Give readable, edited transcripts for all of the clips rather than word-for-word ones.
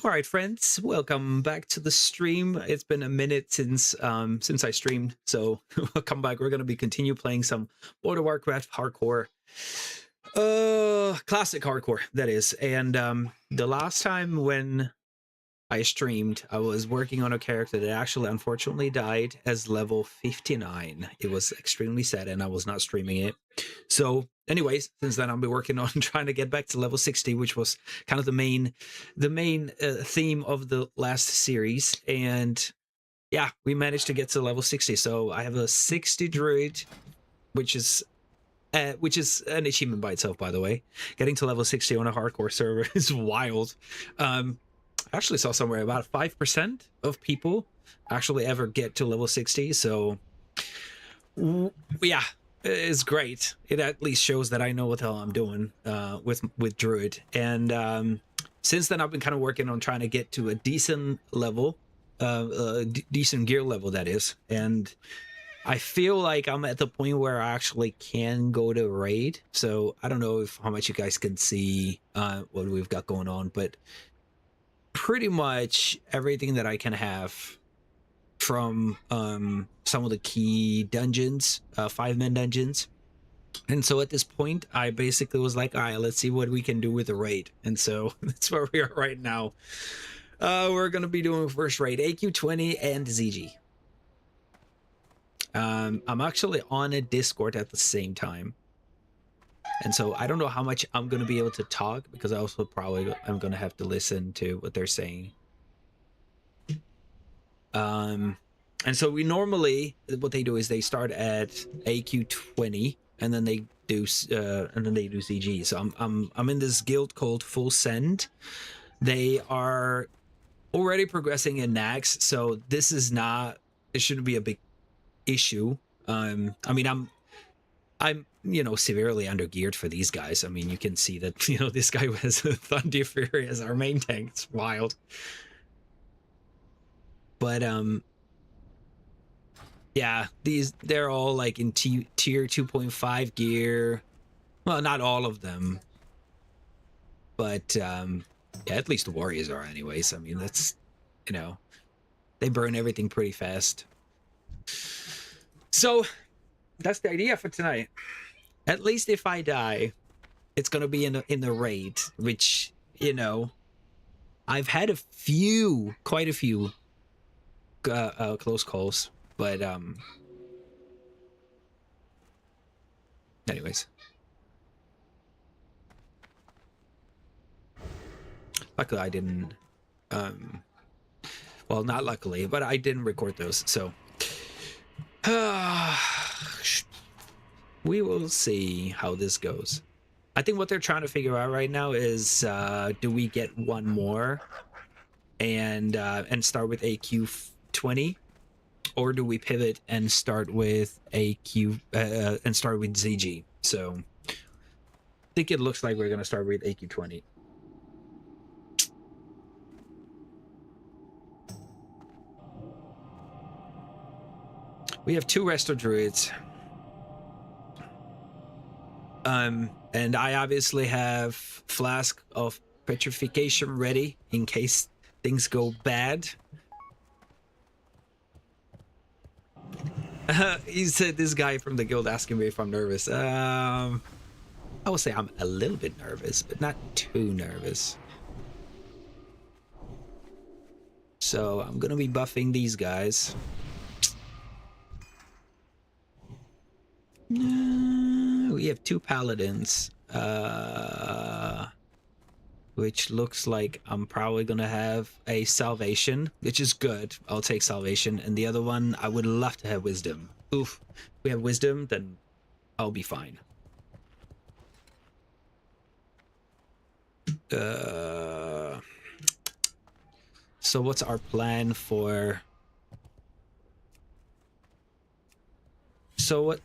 All right, friends, welcome back to the stream. It's been a minute since I streamed, so welcome back. We're gonna be continue playing some World of Warcraft hardcore, classic hardcore that is. And the last time when I streamed, I was working on a character that actually unfortunately died as level 59. It was extremely sad, and I was not streaming it. So, anyways, since then I've been working on trying to get back to level 60, which was kind of the main theme of the last series. And yeah, we managed to get to level 60. So I have a 60 druid, which is an achievement by itself, by the way. Getting to level 60 on a hardcore server is wild. I actually saw somewhere about 5% of people actually ever get to level 60. So yeah, it's great. It at least shows that I know what the hell I'm doing with druid. And since then I've been kind of working on trying to get to a decent level, decent gear level, that is. And I feel like I'm at the point where I actually can go to raid. So I don't know how much you guys can see what we've got going on, but pretty much everything that I can have from some of the key dungeons, 5-man dungeons. And so at this point, I basically was like, all right, let's see what we can do with the raid. And so that's where we are right now. We're going to be doing first raid, AQ20 and ZG. I'm actually on a Discord at the same time. And so I don't know how much I'm going to be able to talk, because I also probably am going to have to listen to what they're saying. And so we normally, what they do is they start at AQ20 and then they do CG. So I'm in this guild called Full Send. They are already progressing in Nax, so this is not, it shouldn't be a big issue. I mean, I'm severely undergeared for these guys. I mean, you can see that this guy has Thunder Fury as our main tank. It's wild. But yeah, they're all like in tier 2.5 gear. Well, not all of them, but yeah, at least the warriors are anyways. I mean, that's, they burn everything pretty fast. So that's the idea for tonight. At least if I die, it's gonna be in the raid, which I've had quite a few close calls, but anyways, luckily I didn't well, not luckily, but I didn't record those, so we will see how this goes. I think what they're trying to figure out right now is do we get one more and start with AQ20, or do we pivot and start with AQ and start with ZG? So I think it looks like we're gonna start with AQ20. We have 2 resto druids. And I obviously have Flask of Petrification ready in case things go bad. He said, this guy from the guild asking me if I'm nervous. I will say I'm a little bit nervous, but not too nervous. So I'm gonna be buffing these guys. We have 2 paladins, which looks like I'm probably gonna have a salvation, which is good. I'll take salvation. And the other one, I would love to have wisdom. Oof, if we have wisdom, then I'll be fine. So what's our plan for... So what...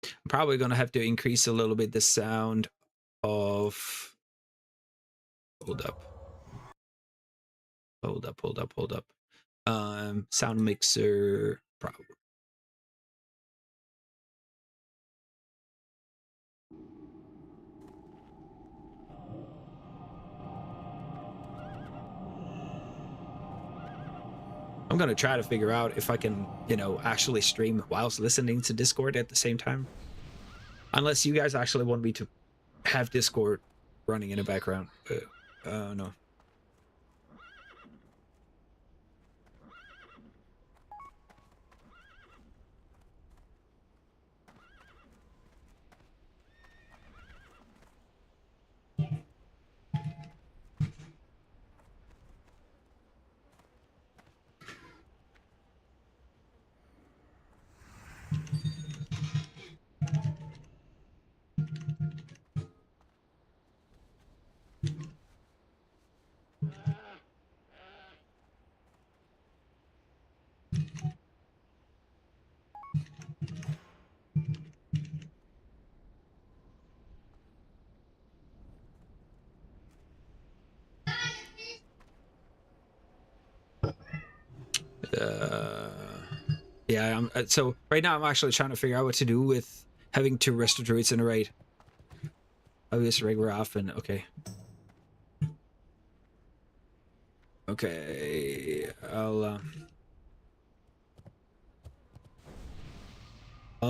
I'm probably going to have to increase a little bit the sound of... Hold up. Sound mixer Probably. I'm gonna try to figure out if I can, you know, actually stream whilst listening to Discord at the same time. Unless you guys actually want me to have Discord running in the background. No. Yeah, so right now I'm actually trying to figure out what to do with having 2 resto druids in a raid. Obvious regular often. Okay. Okay, I'll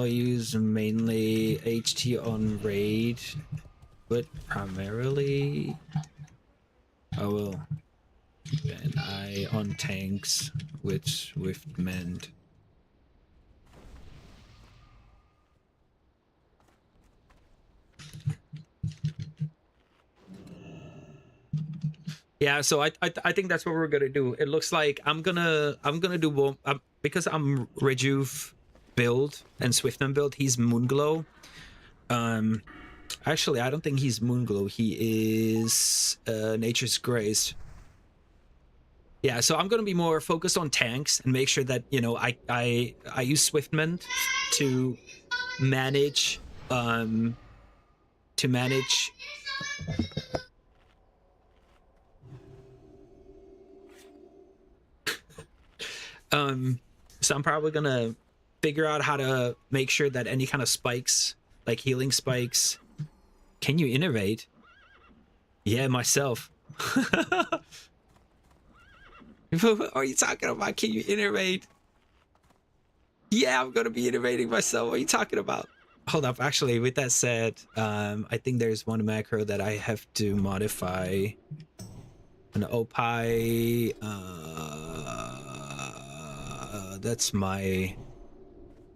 use mainly HT on raid, but primarily I will keep an eye on tanks with Swift Mend. Yeah, so I think that's what we're gonna do. It looks like I'm gonna do because I'm Rejuve build and Swiftman build. He's Moonglow. Actually, I don't think he's Moonglow. He is Nature's Grace. Yeah, so I'm gonna be more focused on tanks and make sure that, you know, I use Swiftman to manage so I'm probably gonna figure out how to make sure that any kind of spikes, like healing spikes. Can you innovate? Yeah, myself. What are you talking about? Can you innovate? Yeah, I'm gonna be innovating myself. What are you talking about? Hold up, actually, with that said, I think there's one macro that I have to modify. An Opie, that's my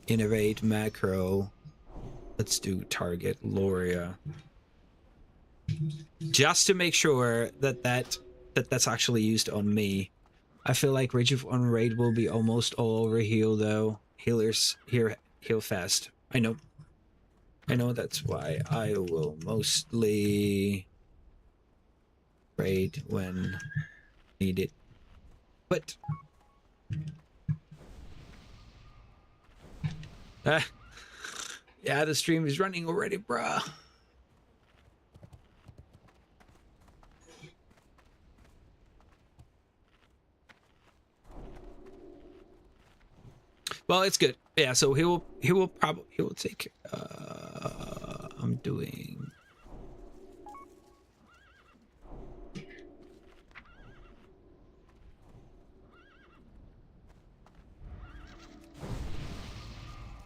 innovate macro. Let's do target Loria. Just to make sure that that's actually used on me. I feel like Rejuve on raid will be almost all over heal though. Healers here heal fast. I know that's why I will mostly raid when needed. But yeah, the stream is running already, bruh. Well, it's good. Yeah, so he will take I'm doing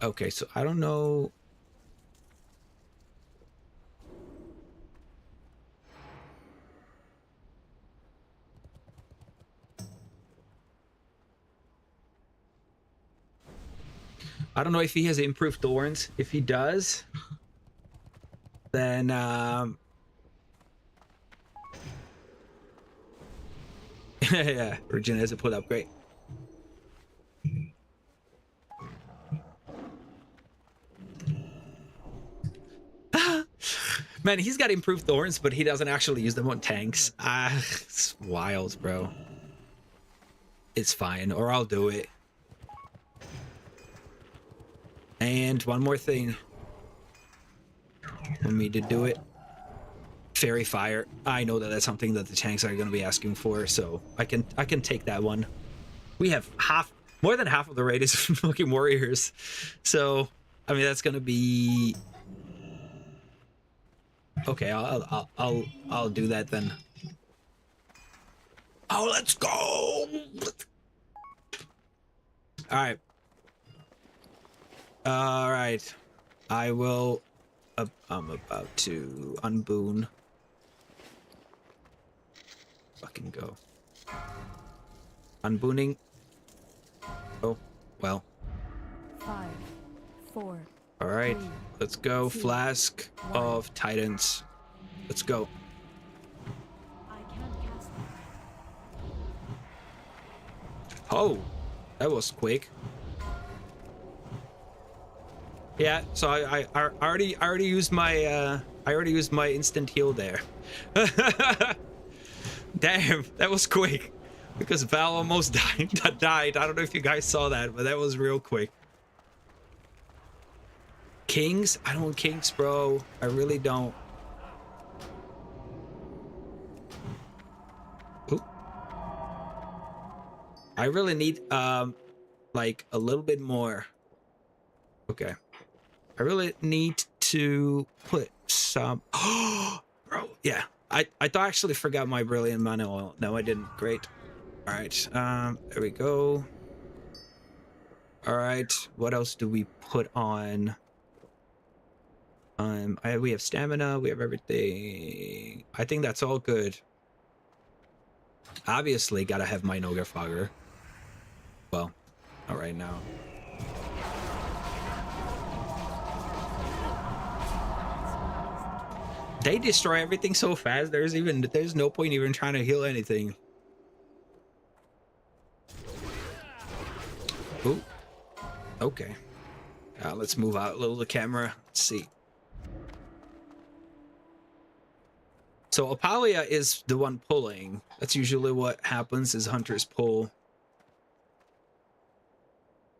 okay, so I don't know. I don't know if he has improved thorns. If he does, then yeah, Regina has it put up great. Man, he's got improved thorns, but he doesn't actually use them on tanks. It's wild, bro. It's fine, or I'll do it. And one more thing for me to do it. Fairy Fire. I know that that's something that the tanks are going to be asking for, so I can take that one. We have More than half of the raid is fucking warriors. So, I mean, that's gonna be okay. I'll do that then. Oh, let's go! All right. I will. I'm about to unboon. Fucking go. Unbooning. Oh, well. 5, 4. All right, 3, let's go. 2, Flask 1. of Titans. Let's go. I can't cast that. Oh, that was quick. Yeah, so I already used my instant heal there. Damn, that was quick. Because Val almost died. I don't know if you guys saw that, but that was real quick. Kings? I don't want kings, bro. I really don't. Oop. I really need like a little bit more. Okay. I really need to put some. Oh, bro. Yeah. I actually forgot my brilliant mana oil. No, I didn't. Great. All right. There we go. All right. What else do we put on? We have stamina. We have everything. I think that's all good. Obviously, gotta have my Noga Fogger. Well, not right now. They destroy everything so fast. There's no point even trying to heal anything. Ooh. Okay. Let's move out a little the camera. Let's see. So Apalia is the one pulling. That's usually what happens is hunters pull.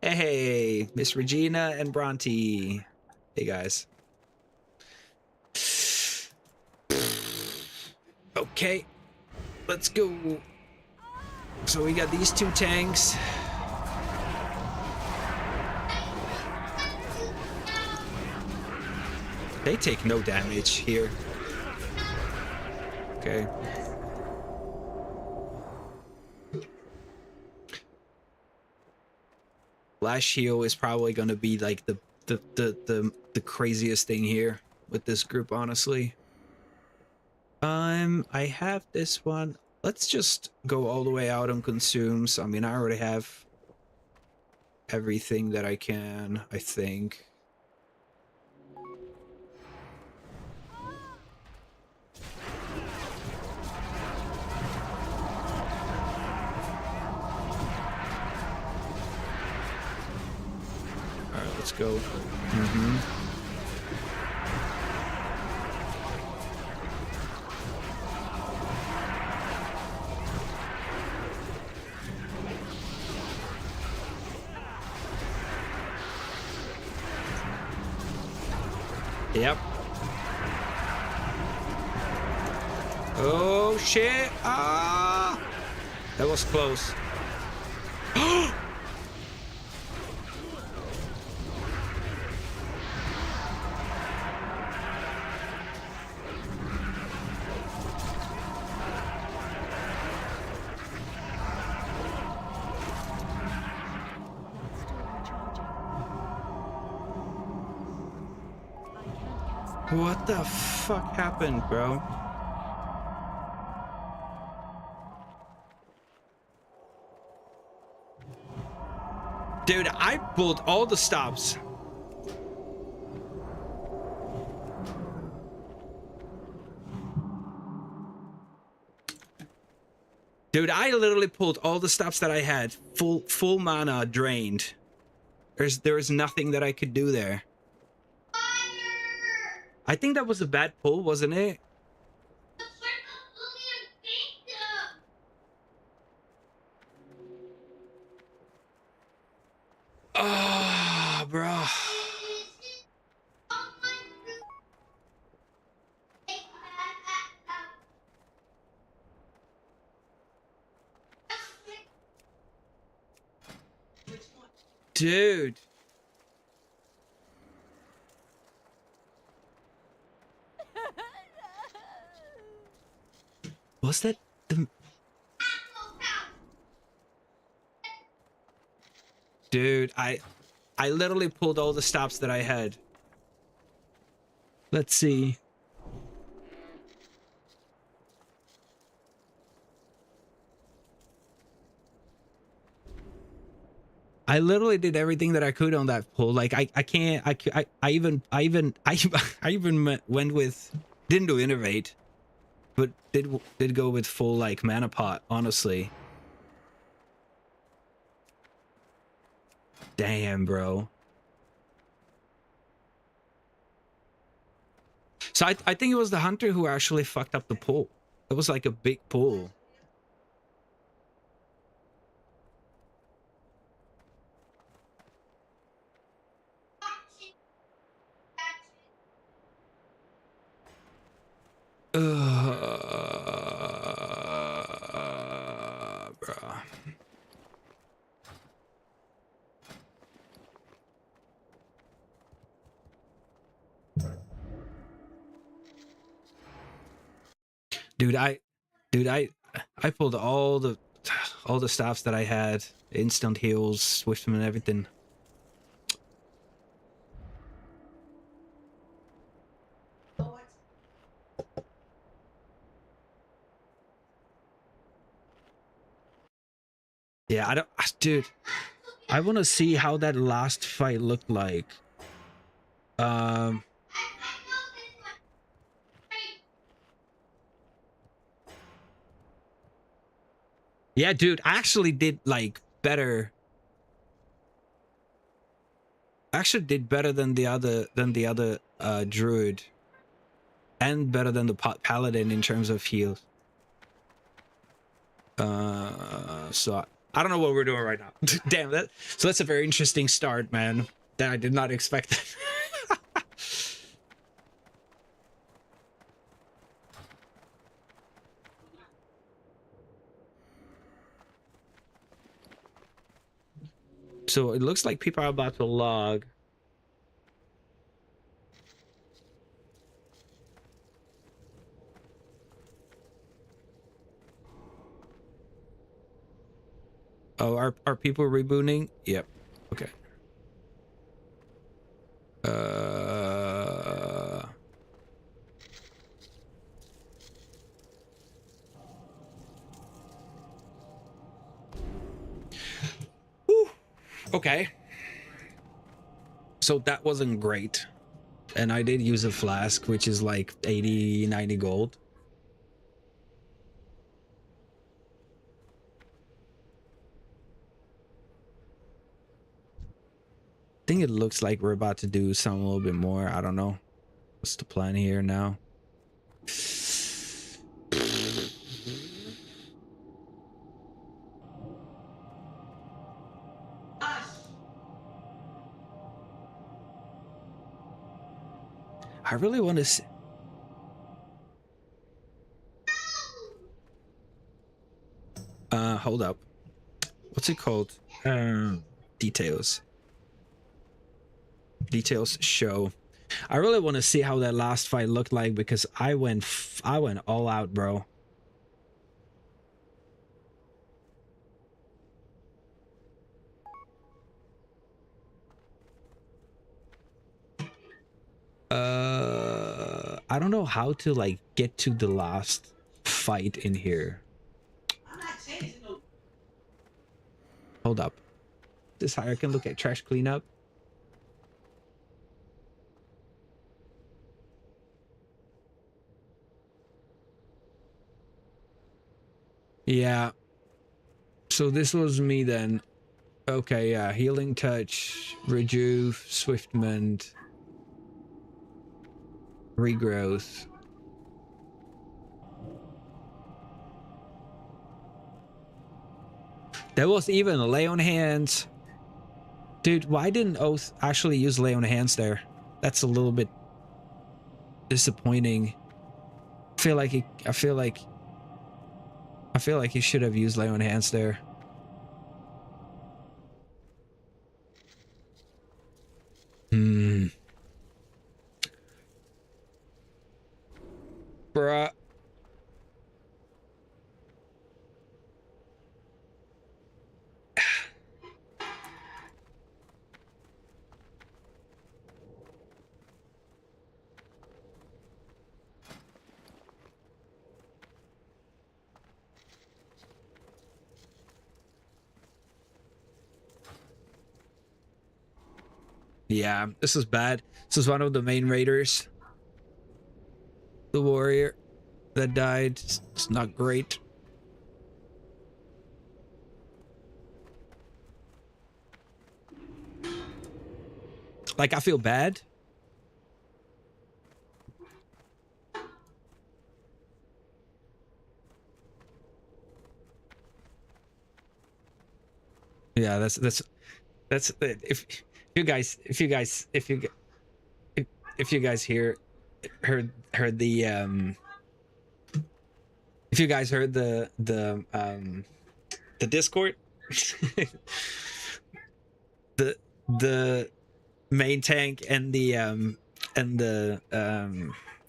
Hey, Miss Regina and Bronte. Hey guys. Okay, let's go. So we got these two tanks. They take no damage here. Okay. Flash heal is probably gonna be like the craziest thing here with this group, honestly. I have this one. Let's just go all the way out on consumes. I mean, I already have everything that I can, I think. All right, let's go. Yep. Oh shit! Ah, that was close. What the fuck happened, bro? Dude, I pulled all the stops. Dude, I literally pulled all the stops that I had. Full mana drained. There was nothing that I could do there. I think that was a bad pull, wasn't it? Oh, bro. Dude. Was that the... Dude, I literally pulled all the stops that I had. Let's see. I literally did everything that I could on that pull. Like I can't I even I even went with, didn't do innovate, but did go with full like mana pot, honestly. Damn, bro. So I think it was the hunter who actually fucked up the pull. It was like a big pull. Bro. Dude, I pulled all the staffs that I had, instant heals, swiftman, and everything. Yeah, I don't, dude. I want to see how that last fight looked like. Yeah, dude, I actually did like better. I actually did better than the other druid, and better than the paladin in terms of heals. So I don't know what we're doing right now. Damn that. So that's a very interesting start, man. That I did not expect. So it looks like people are about to log. Oh, are people rebooting? Yep. Okay. Whew. Okay. So that wasn't great. And I did use a flask, which is like 80, 90 gold. I think it looks like we're about to do something a little bit more. I don't know. What's the plan here now? I really want to see. Hold up. What's it called? Details. Details show. I really want to see how that last fight looked like because I went all out, bro. I don't know how to like get to the last fight in here. Hold up. This higher can look at trash cleanup. Yeah. So this was me then. Okay, yeah. Healing touch, rejuve, swiftment, regrowth. There was even a lay on hands. Dude, why didn't Oath actually use lay on hands there? That's a little bit disappointing. I feel like he should have used lay on hands there. Hmm. Bruh. Yeah, this is bad. This is one of the main raiders. The warrior that died. It's not great. Like, I feel bad. Yeah, that's if you guys if you guys heard the if you guys heard the Discord, the the main tank and the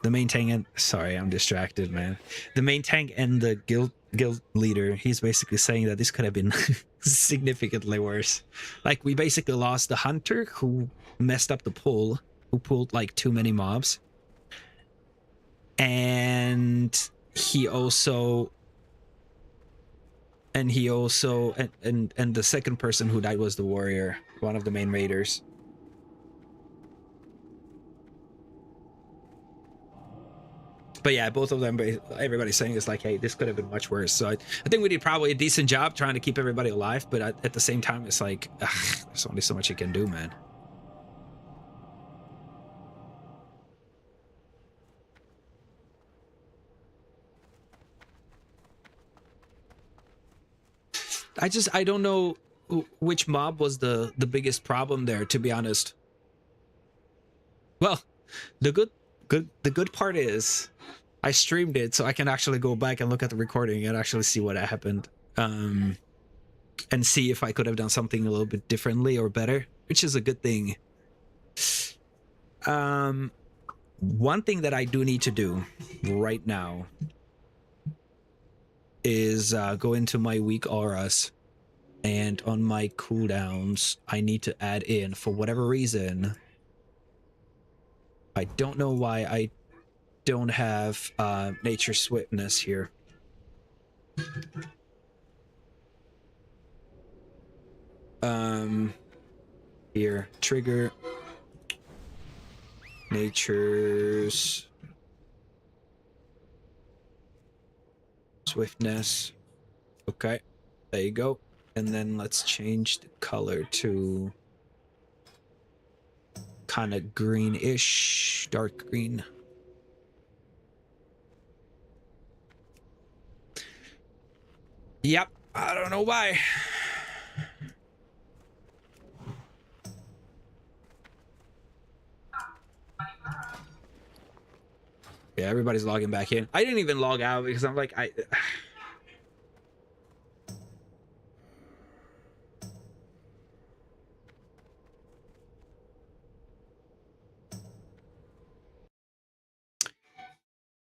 main tank and sorry, I'm distracted, man. The main tank and the guild leader, he's basically saying that this could have been significantly worse. Like, we basically lost the hunter who messed up the pull, who pulled like too many mobs, and he also and the second person who died was the warrior, one of the main raiders. But yeah, both of them, everybody's saying it's like, hey, this could have been much worse. So I think we did probably a decent job trying to keep everybody alive, but at the same time, it's like, ugh, there's only so much you can do, man. I don't know which mob was the biggest problem there, to be honest. Well, the good part is I streamed it, so I can actually go back and look at the recording and actually see what happened, and see if I could have done something a little bit differently or better, which is a good thing. One thing that I do need to do right now is go into my weak auras, and on my cooldowns, I need to add in, for whatever reason, I don't know why I don't have nature swiftness here. Here, trigger nature's swiftness. Okay, there you go. And then let's change the color to kind of greenish, dark green. Yep, I don't know why. Yeah, everybody's logging back in. I didn't even log out because I'm like, I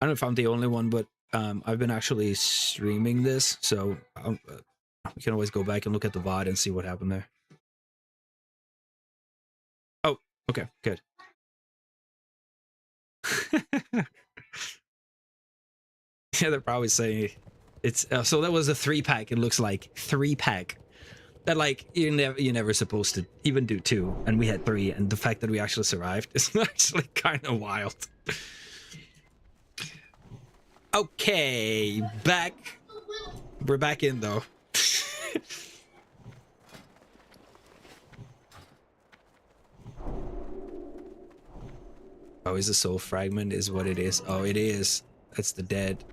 don't know if I'm the only one, but I've been actually streaming this, so we can always go back and look at the VOD and see what happened there. Oh, okay, good. Yeah, they're probably saying it's so that was a 3-pack. It looks like 3-pack. That, like, you're never supposed to even do 2, and we had 3, and the fact that we actually survived is actually kind of wild. Okay, back. We're back in though. Oh, is the soul fragment is what it is? Oh, it is. That's the dead.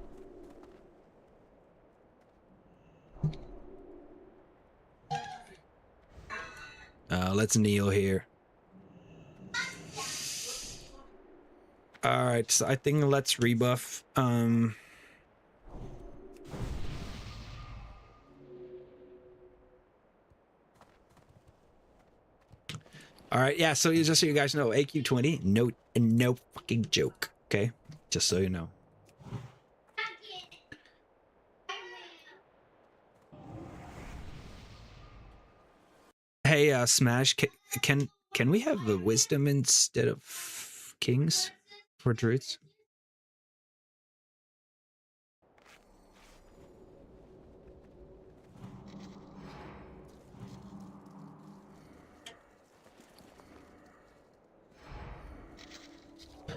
Let's kneel here. All right, so I think let's rebuff. All right, yeah. So just so you guys know, AQ20, no fucking joke. Okay, just so you know. Hey, Smash, can we have the wisdom instead of kings for druids?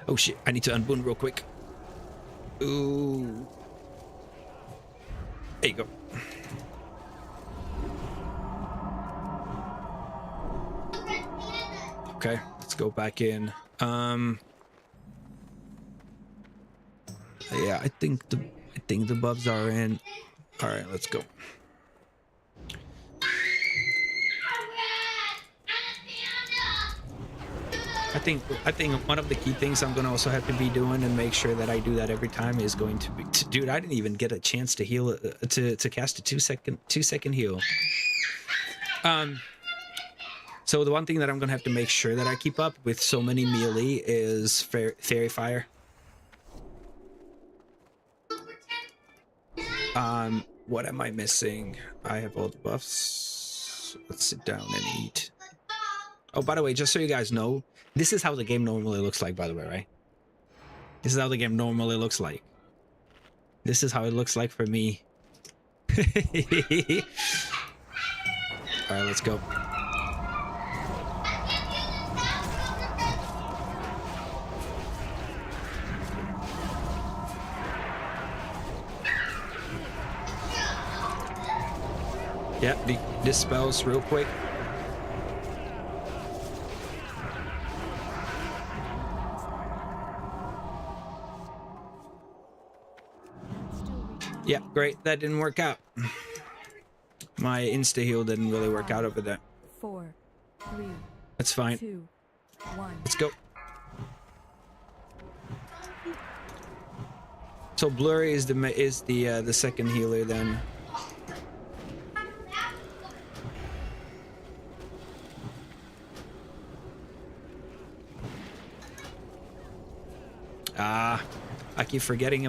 Oh shit, I need to unboon real quick. Ooh. There you go. Okay, let's go back in. Yeah, I think the buffs are in. All right, let's go. I think one of the key things I'm gonna also have to be doing and make sure that I do that every time is going to be, dude, I didn't even get a chance to heal to cast a 2-second heal. So the one thing that I'm gonna have to make sure that I keep up with so many melee is fairy fire. What am I missing? I have all the buffs. Let's sit down and eat. Oh, by the way, just so you guys know, this is how the game normally looks like, by the way, right? This is how the game normally looks like. This is how it looks like for me. All right, let's go. Yeah, dispels real quick. Yeah, great. That didn't work out. My insta heal didn't really work out over there. 4, 3. That's fine. 2, 1. Let's go. So blurry is the second healer then. I keep forgetting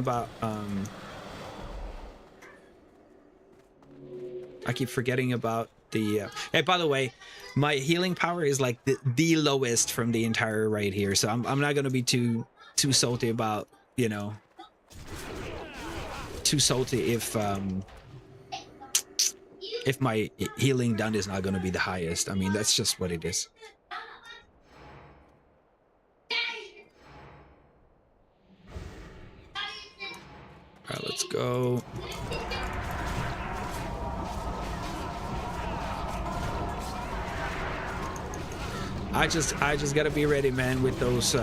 about the hey, by the way, my healing power is like the lowest from the entire raid here, so I'm not gonna be too salty about, you know, if my healing done is not gonna be the highest. I mean, that's just what it is. All right, let's go. I just gotta be ready, man, with those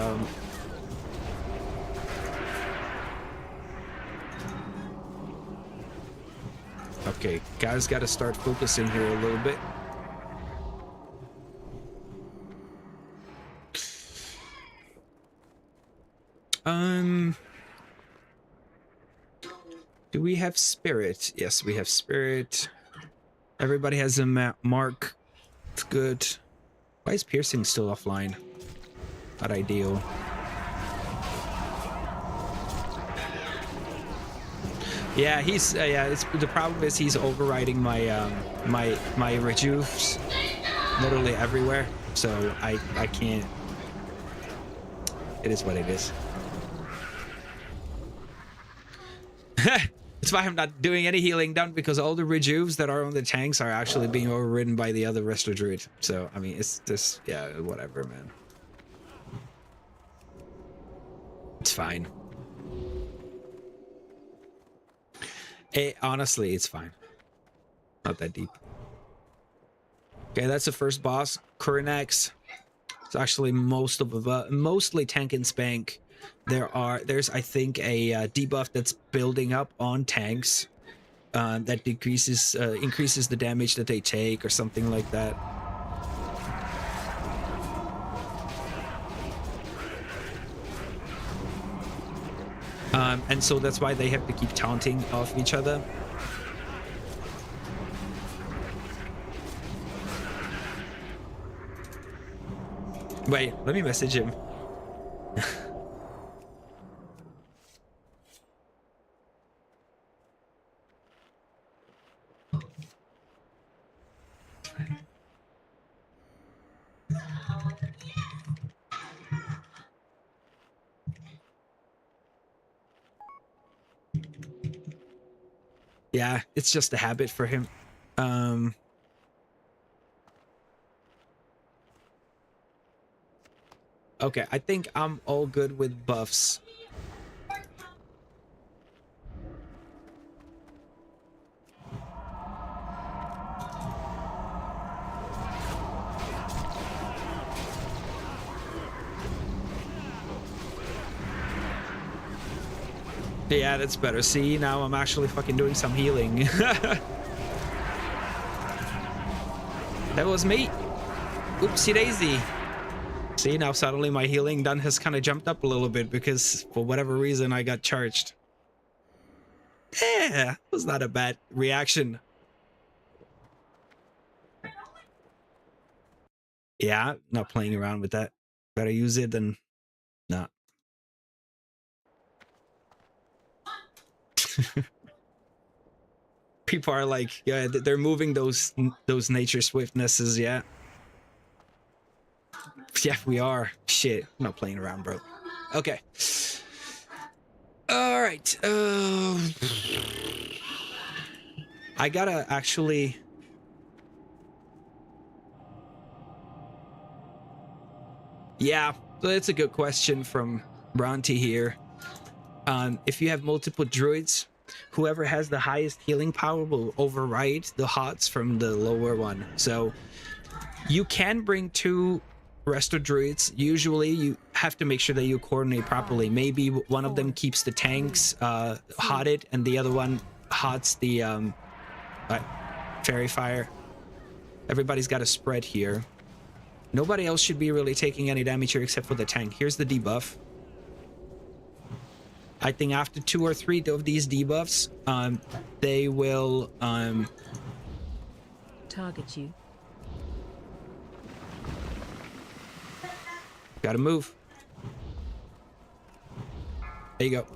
okay, guys, gotta start focusing here a little bit. Do we have spirit? Yes, we have spirit. Everybody has a mark. It's good. Why is piercing still offline? Not ideal. Yeah, he's it's the problem is he's overriding my my rejuves literally everywhere, so I can't. It is what it is. That's why I'm not doing any healing done, because all the rejuves that are on the tanks are actually being overridden by the other resto druid. So I mean, it's just, yeah, whatever, man. It's fine. Honestly, it's fine. Not that deep. Okay, that's the first boss, Kurinax. It's actually mostly tank and spank. There's I think a debuff that's building up on tanks that increases the damage that they take or something like that. And so that's why they have to keep taunting off each other. Wait, let me message him. Yeah, it's just a habit for him. Okay, I think I'm all good with buffs. Yeah, that's better. See, now I'm actually fucking doing some healing. That was me. Oopsie daisy. See, now suddenly my healing done has kind of jumped up a little bit because for whatever reason I got charged. Yeah, was not a bad reaction. Yeah, not playing around with that. Better use it than not. People are like, yeah, they're moving those nature swiftnesses. Yeah, yeah, we are. Shit, I'm not playing around, bro. Okay. All right. I gotta actually. Yeah, so that's a good question from Bronte here. If you have multiple druids, whoever has the highest healing power will override the hots from the lower one. So you can bring two resto druids. Usually you have to make sure that you coordinate properly. Maybe one of them keeps the tanks hotted and the other one hots the fairy fire. Everybody's got a spread here. Nobody else should be really taking any damage here except for the tank. Here's the debuff. I think after 2 or 3 of these debuffs, they will Target you. gotta move. There you go.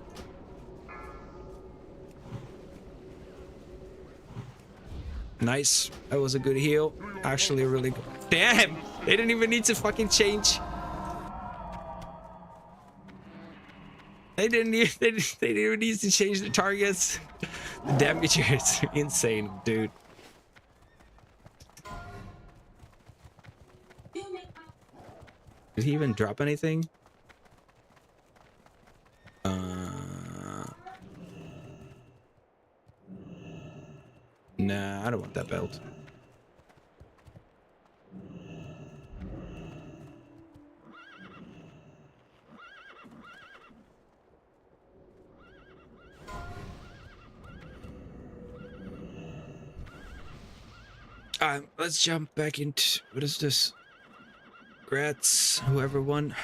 Nice. That was a good heal. Actually, really good. Damn! They didn't even need to fucking change. They didn't even need to change the targets. The damage here is insane, dude. Did he even drop anything? Nah, I don't want that belt. Let's jump back into what is this? Grats, whoever won.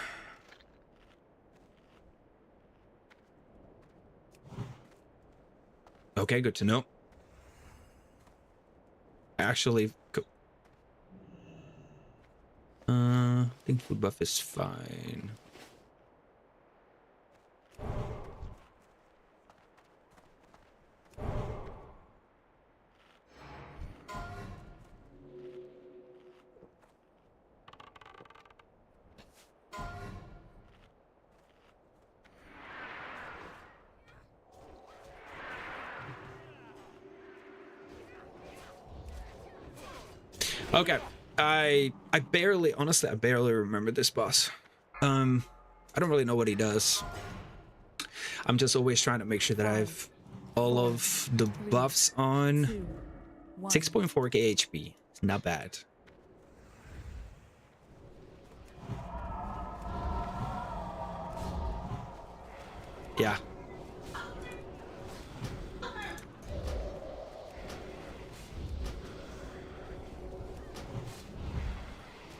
Okay, good to know. Actually, I think food buff is fine. Okay, I barely, honestly, I barely remember this boss. I don't really know what he does. I'm just always trying to make sure that I have all of the buffs on. 6.4k HP. It's not bad. Yeah.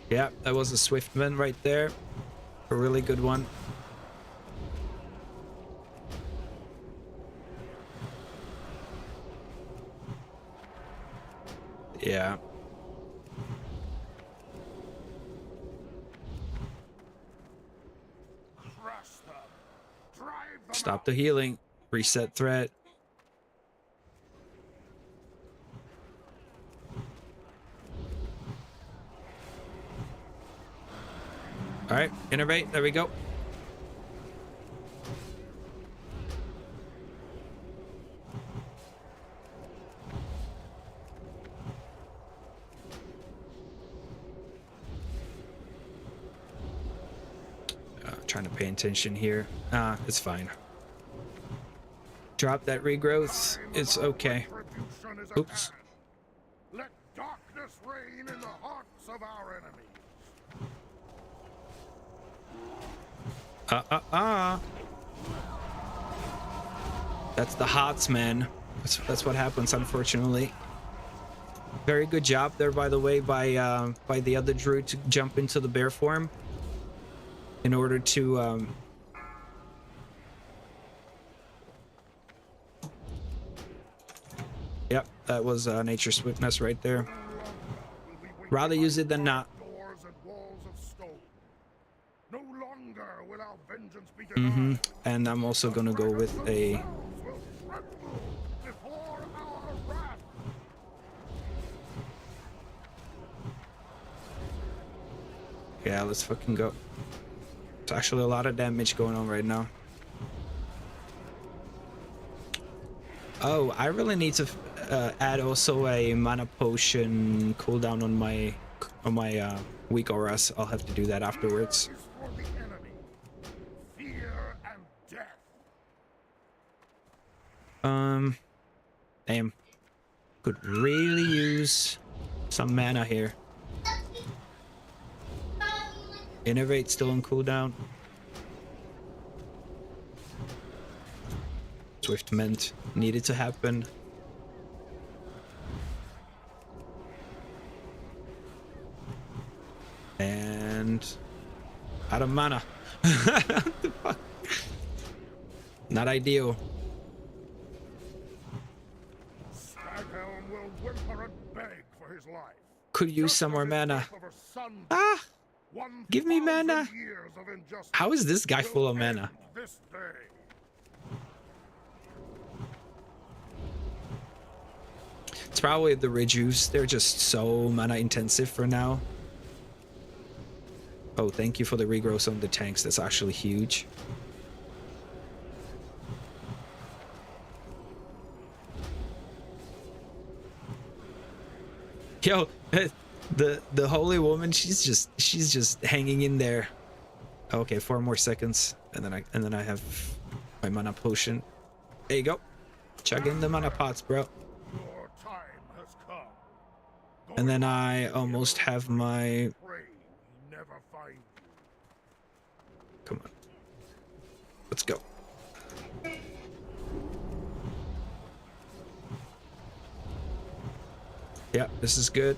Yeah, that was a Swiftman right there. A really good one. Yeah. Stop the healing. Reset threat. All right, innervate. There we go. Trying to pay attention here. It's fine. Drop that regrowth. It's okay. Oops. Let darkness reign in the hearts of our enemies. That's the hots, man. That's what happens, unfortunately. Very good job there, by the way, by the other druid to jump into the bear form in order to yep, that was nature's swiftness right there. Rather use it than not. And I'm also gonna go with a yeah, let's fucking go. It's actually a lot of damage going on right now. Oh, I really need to add also a mana potion cooldown on my weak auras. I'll have to do that afterwards. Damn. Could really use some mana here. Innervate still on cooldown. Swiftment needed to happen. And out of mana. What the fuck? Not ideal. Could use some more mana. Ah! Give me mana. How is this guy full of mana? It's probably the rejuice. They're just so mana intensive for now. Oh, thank you for the regrowth on the tanks. That's actually huge. Yo, the holy woman, she's just hanging in there. Okay, 4 more seconds, and then I have my mana potion. There you go. Chug in the mana pots, bro. And then I almost have my. Come on. Let's go. Yeah, this is good.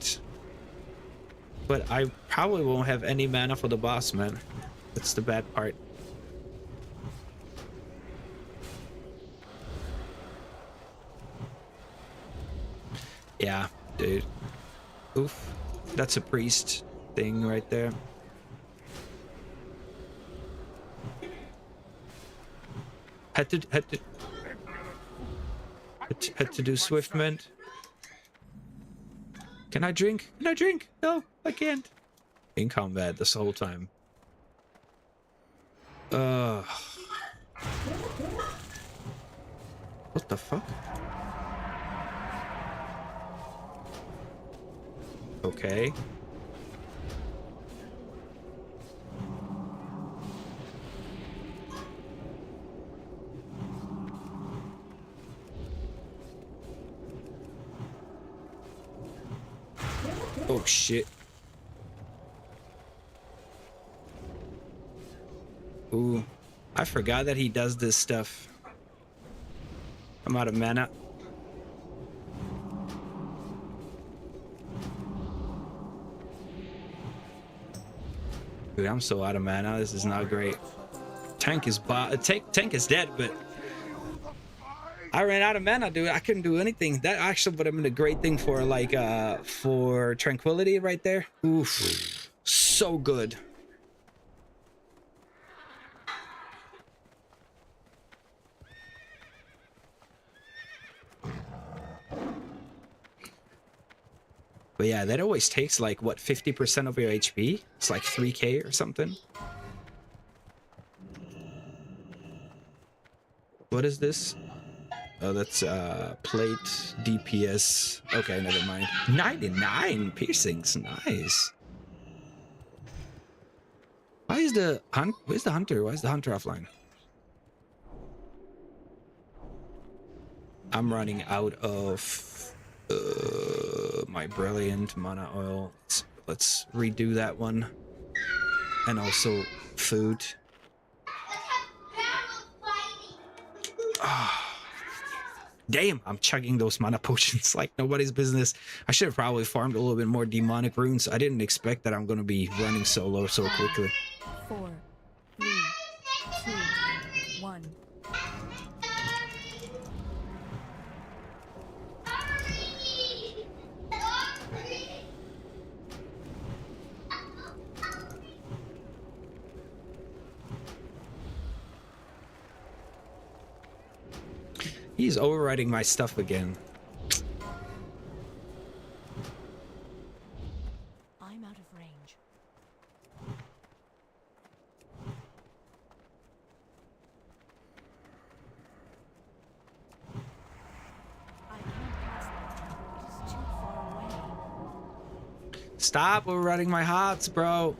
But I probably won't have any mana for the boss, man. That's the bad part. Yeah, dude. Oof. That's a priest thing right there. Had to do Swiftment. Can I drink? Can I drink? No, I can't. In combat this whole time. What the fuck? Okay. Oh shit. Ooh, I forgot that he does this stuff. I'm out of mana. Dude, I'm so out of mana. This is not great. Tank is tank is dead, but I ran out of mana, dude. I couldn't do anything. That actually would have been a great thing for like for tranquility right there. Oof, so good. But yeah, that always takes like what 50% of your HP. It's like 3k or something. What is this? Oh, that's plate DPS. Okay, never mind. 99 piercings, nice. Why is the hunt? Where's the hunter? Why is the hunter offline? I'm running out of my brilliant mana oil. Let's redo that one, and also food. Damn, I'm chugging those mana potions like nobody's business. I should have probably farmed a little bit more demonic runes. I didn't expect that I'm gonna be running solo so quickly. 4, 3, 2, 1. He's overriding my stuff again. I'm out of range. I can't pass that. It is too far away. Stop overriding my hots, bro.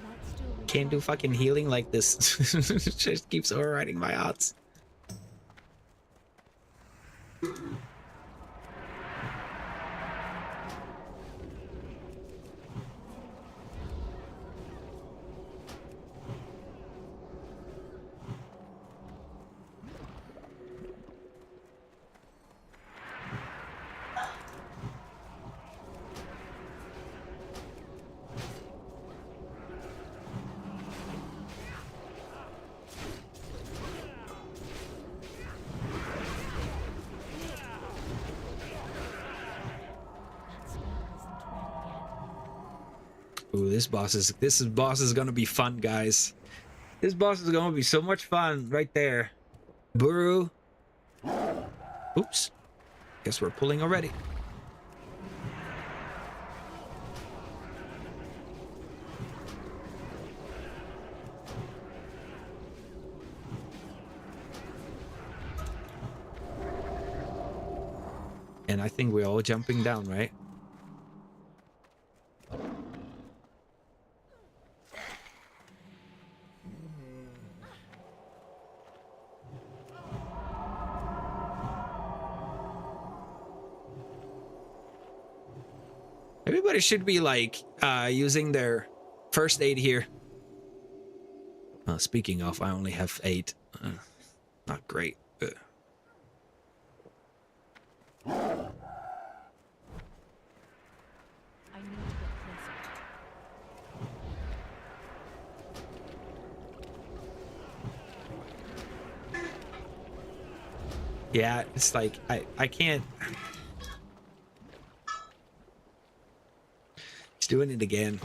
That still Can't do fucking healing like this. Just keeps overriding my odds. That spell isn't ready yet. Ooh, this boss is gonna be fun, guys. This boss is gonna be so much fun right there. Buru. Oops. Guess we're pulling already. And I think we're all jumping down, right? Everybody should be like using their first aid here. Speaking of, I only have 8. Not great. I need to get closer. Yeah, it's like I can't. He's doing it again.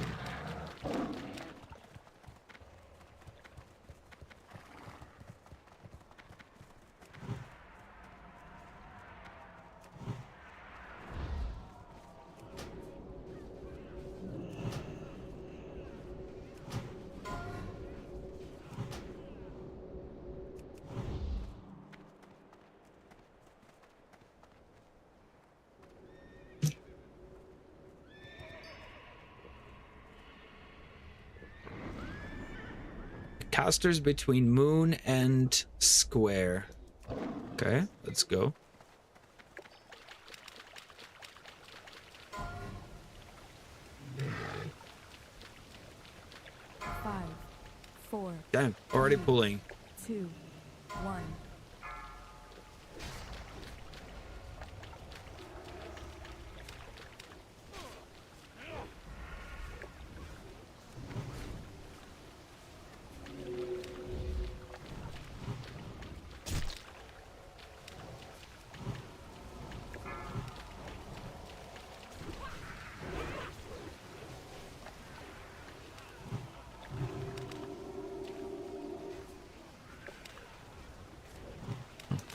Casters between moon and square. Okay, let's go. Five, 4, Damn, already pulling. 2, 1.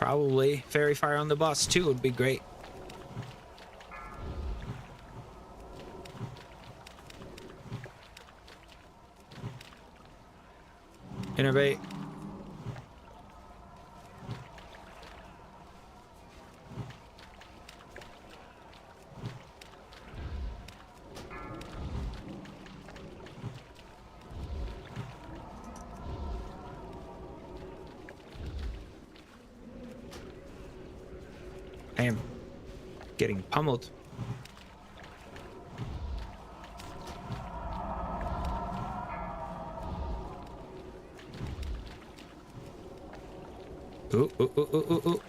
Probably fairy fire on the boss too would be great. Innervate. I am getting pummeled. Ooh, ooh, ooh, ooh, ooh, ooh.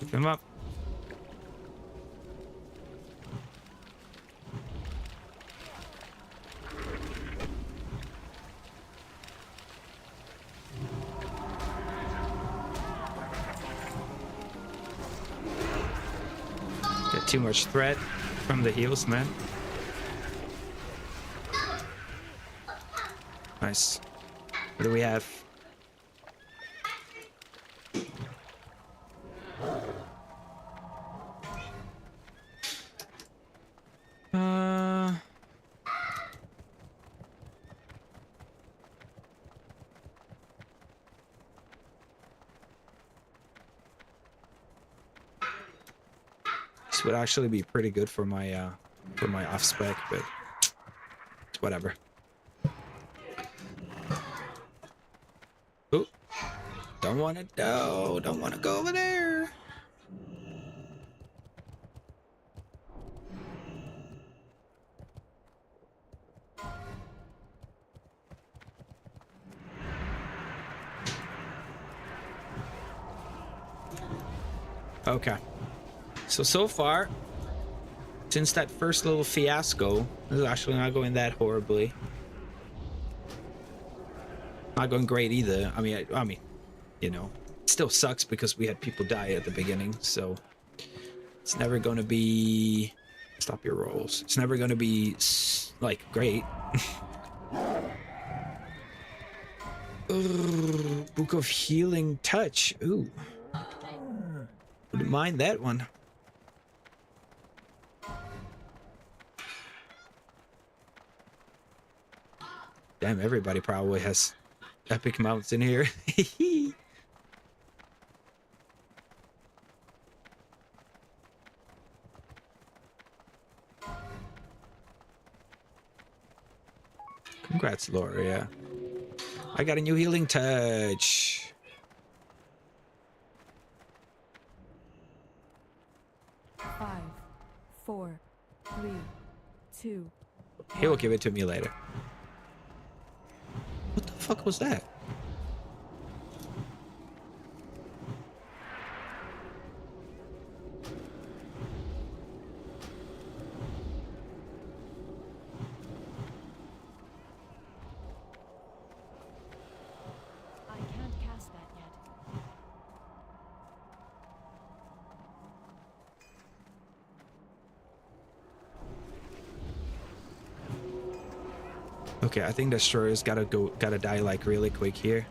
Keep him up. Got too much threat from the heals, man. Nice. What do we have? This would actually be pretty good for my off spec, but it's whatever. Ooh. Don't want to go. Don't want to go over there. Okay. So far, since that first little fiasco, this is actually not going that horribly. Not going great either. I mean, you know, it still sucks because we had people die at the beginning, so it's never going to be... Stop your rolls. It's never going to be, like, great. Book of Healing Touch. Ooh. Wouldn't mind that one. Damn, everybody probably has epic mounts in here. Congrats, Laura. Yeah. I got a new healing touch. Five, four, three, two. He will give it to me later. What the fuck was that? I can't cast that yet. Okay, I think Destroyer's gotta die like really quick here.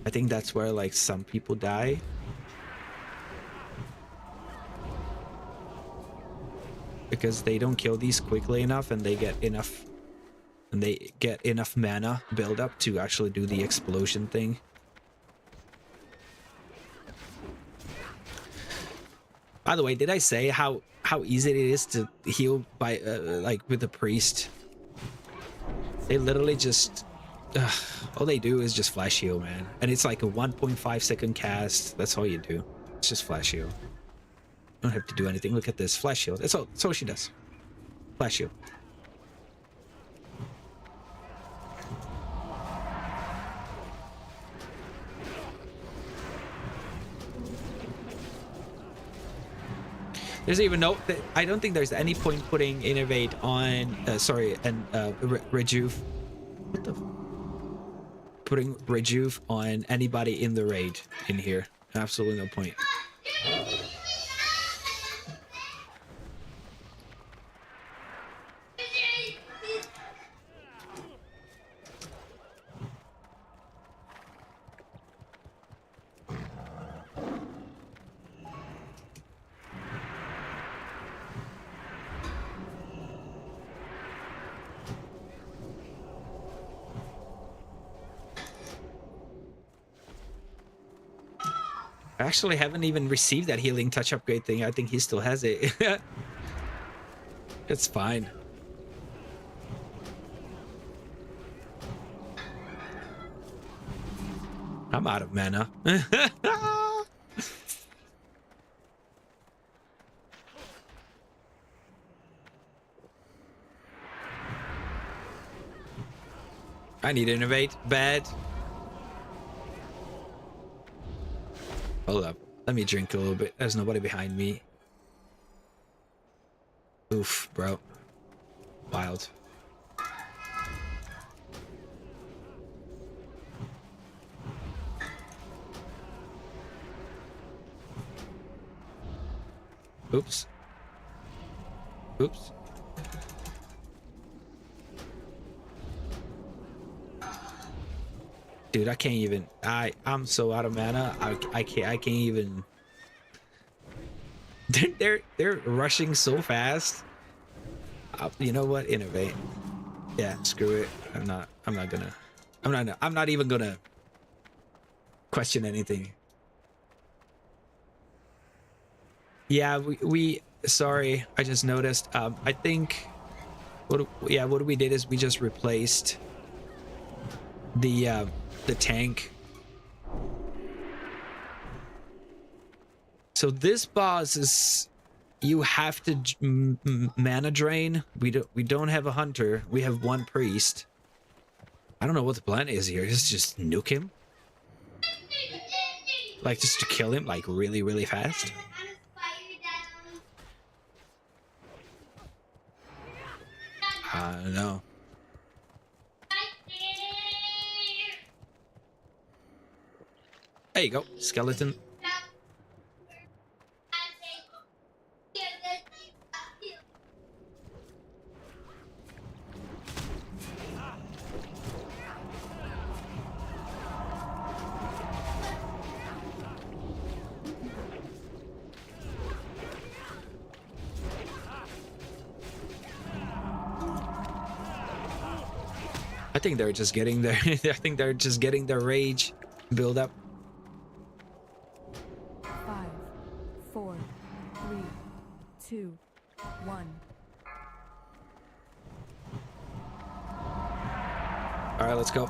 I think that's where like some people die. Because they don't kill these quickly enough and they get enough mana build up to actually do the explosion thing. By the way, did I say how easy it is to heal by like with the priest? They literally just all they do is just flash heal, man, and it's like a 1.5 second cast. That's all you do. It's just flash heal. You don't have to do anything. Look at this flash heal. That's all she does. Flash heal. There's even no... I don't think there's any point putting Innervate on... Rejuve. What the... Putting Rejuve on anybody in the raid in here. Absolutely no point. I actually haven't even received that healing touch upgrade thing. I think he still has it. It's fine. I'm out of mana. I need to innovate. Bad. Hold up. Let me drink a little bit. There's nobody behind me. Oof, bro. Wild. Oops. Oops. Dude, I can't even. I'm so out of mana. I can't even. They're rushing so fast. You know what? Innovate. Yeah, screw it. I'm not even gonna question anything. Yeah, we sorry, I just noticed. I think what we did is we just replaced the tank. So this boss is, you have to mana drain. We don't have a hunter. We have one priest. I don't know what the plan is here. Just nuke him, like just to kill him like really fast. I don't know. There you go, skeleton. I think they're just getting their I think they're just getting their rage build up. 5, 4, 3, 2, 1. All right, let's go.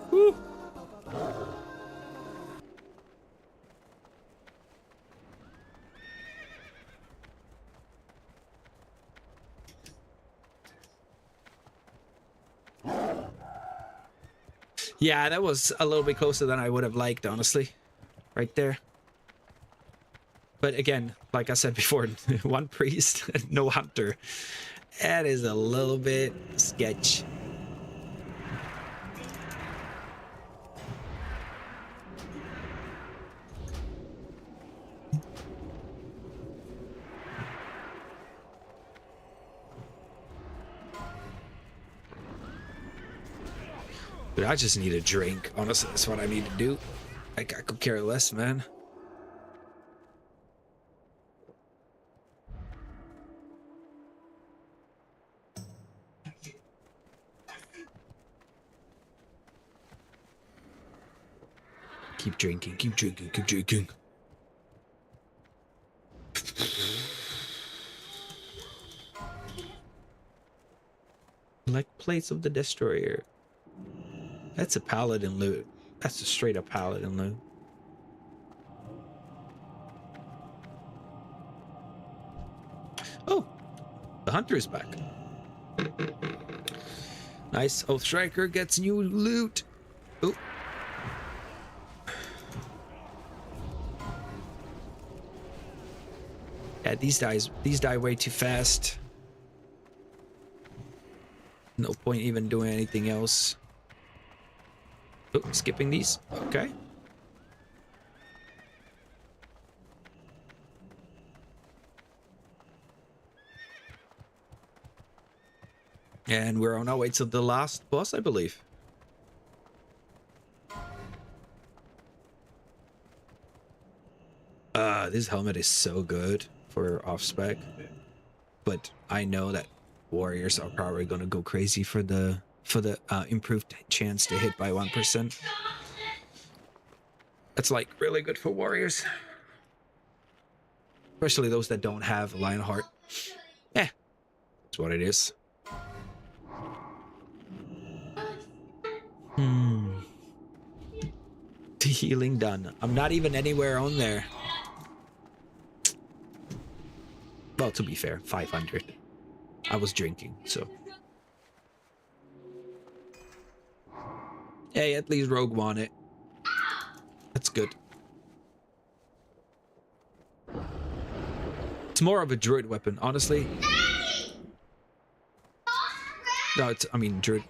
Woo. Yeah, that was a little bit closer than I would have liked, honestly. Right there. But again, like I said before, one priest, no hunter. That is a little bit sketch. But I just need a drink. Honestly, that's what I need to do. Like, I could care less, man. Keep drinking, keep drinking, keep drinking. Like plates of the destroyer. That's a paladin loot. That's a straight up paladin loot. Oh, the hunter is back. Nice. Oath Striker gets new loot. Oh. Yeah, these die way too fast. No point even doing anything else. Oh, skipping these. Okay. And we're on our way to the last boss, I believe. This helmet is so good for off spec, but I know that warriors are probably gonna go crazy for the improved chance to hit by 1%. That's like really good for warriors, especially those that don't have Lionheart. Yeah, that's what it is. The healing done. I'm not even anywhere on there. Well, to be fair, 500. I was drinking, so. Hey, at least Rogue won it. That's good. It's more of a druid weapon, honestly. No, it's, I mean, druid,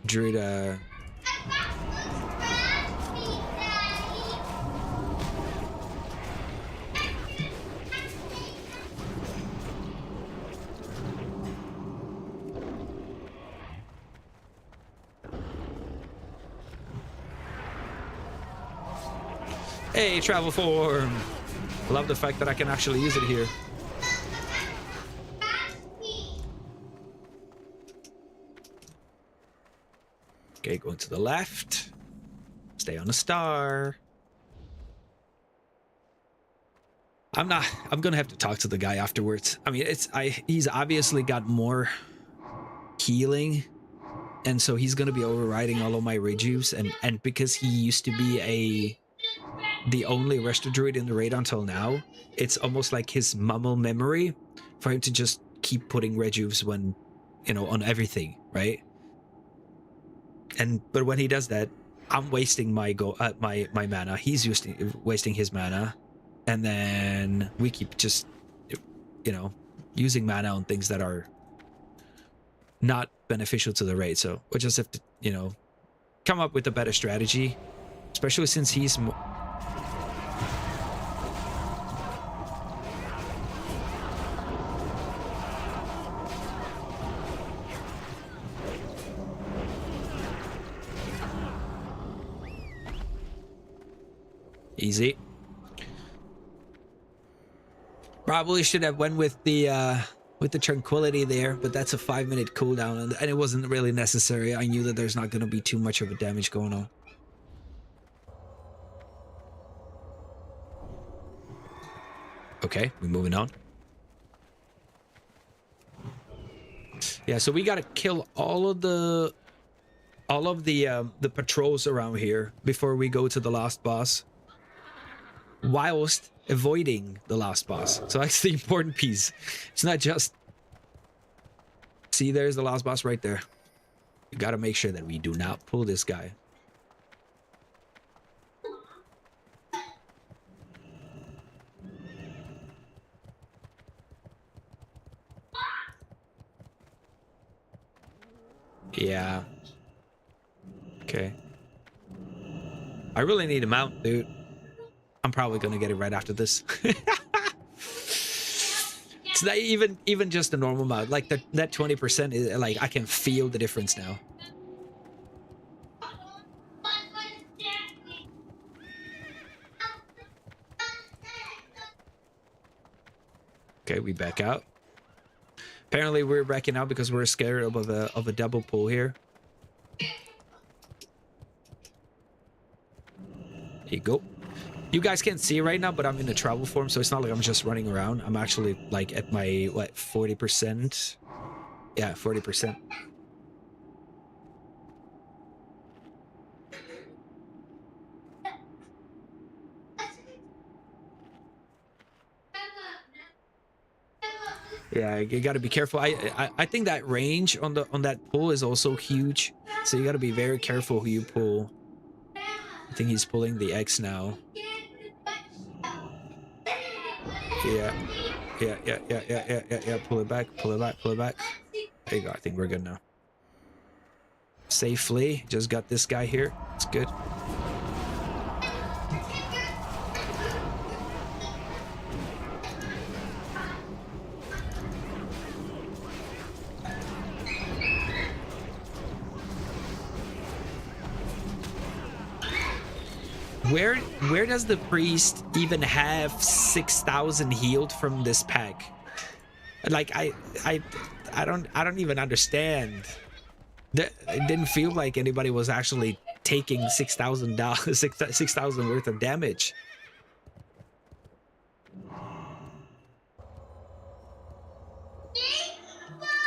Hey, travel form. Love the fact that I can actually use it here. Okay, going to the left. Stay on the star. I'm gonna have to talk to the guy afterwards. I mean, he's obviously got more healing, and so he's gonna be overriding all of my rejuves, and because he used to be the only restore druid in the raid until now, it's almost like his muscle memory for him to just keep putting rejuves when, you know, on everything, right? But when he does that, I'm wasting my mana. He's wasting his mana, and then we keep just, you know, using mana on things that are not beneficial to the raid. So we'll just have to, you know, come up with a better strategy, especially since he's easy. Probably should have went with the tranquility there, but that's a 5-minute cooldown, and it wasn't really necessary. I knew that there's not going to be too much of a damage going on. Okay, we're moving on. Yeah, so we gotta kill all of the patrols around here before we go to the last boss, whilst avoiding the last boss. So that's the important piece. It's not just, see, there's the last boss right there. You gotta make sure that we do not pull this guy. Yeah. Okay. I really need a mount, dude. I'm probably gonna get it right after this. It's not even just a normal mount. Like that 20% is like, I can feel the difference now. Okay, we back out. Apparently we're backing out because we're scared of a double pull here. There you go. You guys can't see right now, but I'm in a travel form, so it's not like I'm just running around. I'm actually like at my, what, 40%? Yeah, 40%. Yeah, you got to be careful. I think that range on that pull is also huge, so you got to be very careful who you pull. I think he's pulling the X now. Yeah. Pull it back. There you go. I think we're good now. Safely. Just got this guy here. It's good. Where does the priest even have 6,000 healed from this pack? Like I don't even understand. It didn't feel like anybody was actually taking $6,000 6,000 worth of damage.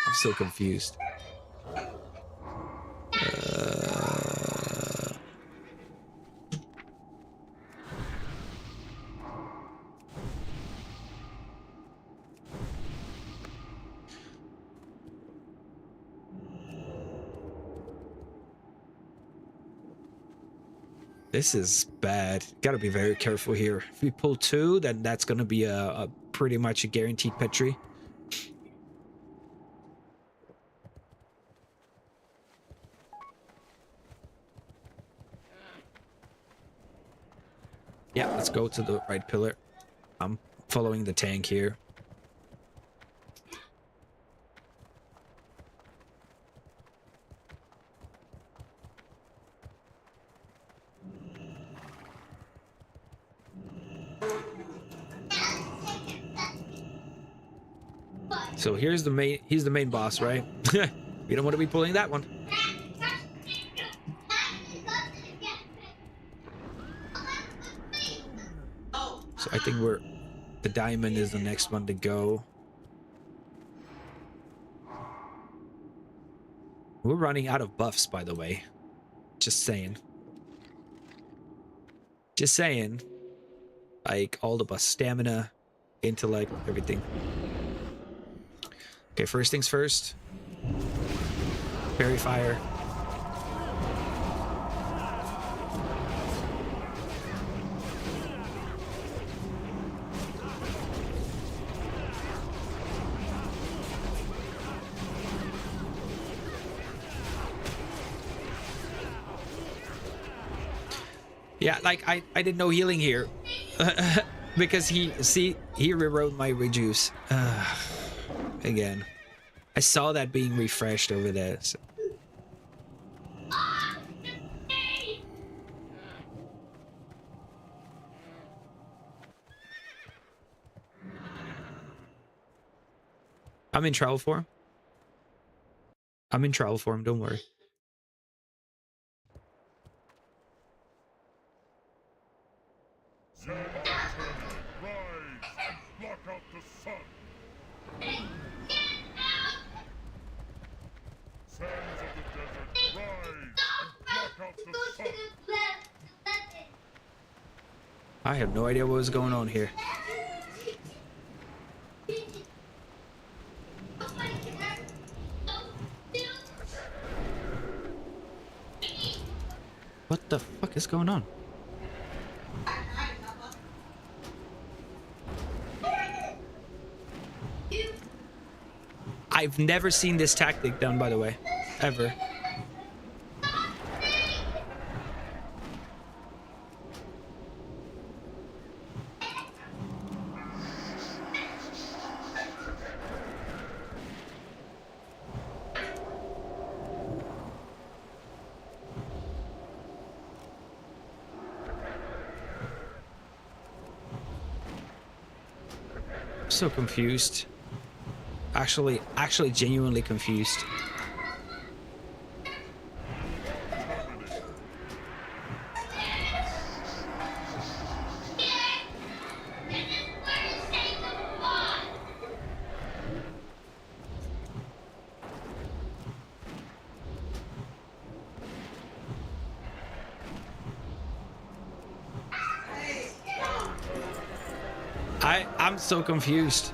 I'm so confused. This is bad. Gotta be very careful here. If we pull 2, then that's gonna be a pretty much a guaranteed petri. Yeah, let's go to the right pillar. I'm following the tank here. So here's he's the main boss, right? You don't want to be pulling that one. So I think the diamond is the next one to go. We're running out of buffs, by the way. Just saying. Just saying. Like all the buffs, stamina, intellect, everything. Okay, first things first. Fairy fire. Yeah, like I did no healing here. Because he rewrote my reduce. Again. I saw that being refreshed over there. So. I'm in trial form. I'm in trial form, don't worry. Rise, block out the sun. Sands of the desert, rise, block out the sun. I have no idea what was going on here. What the fuck is going on? I've never seen this tactic done, by the way. Ever. I'm so confused. Actually genuinely confused. I'm so confused.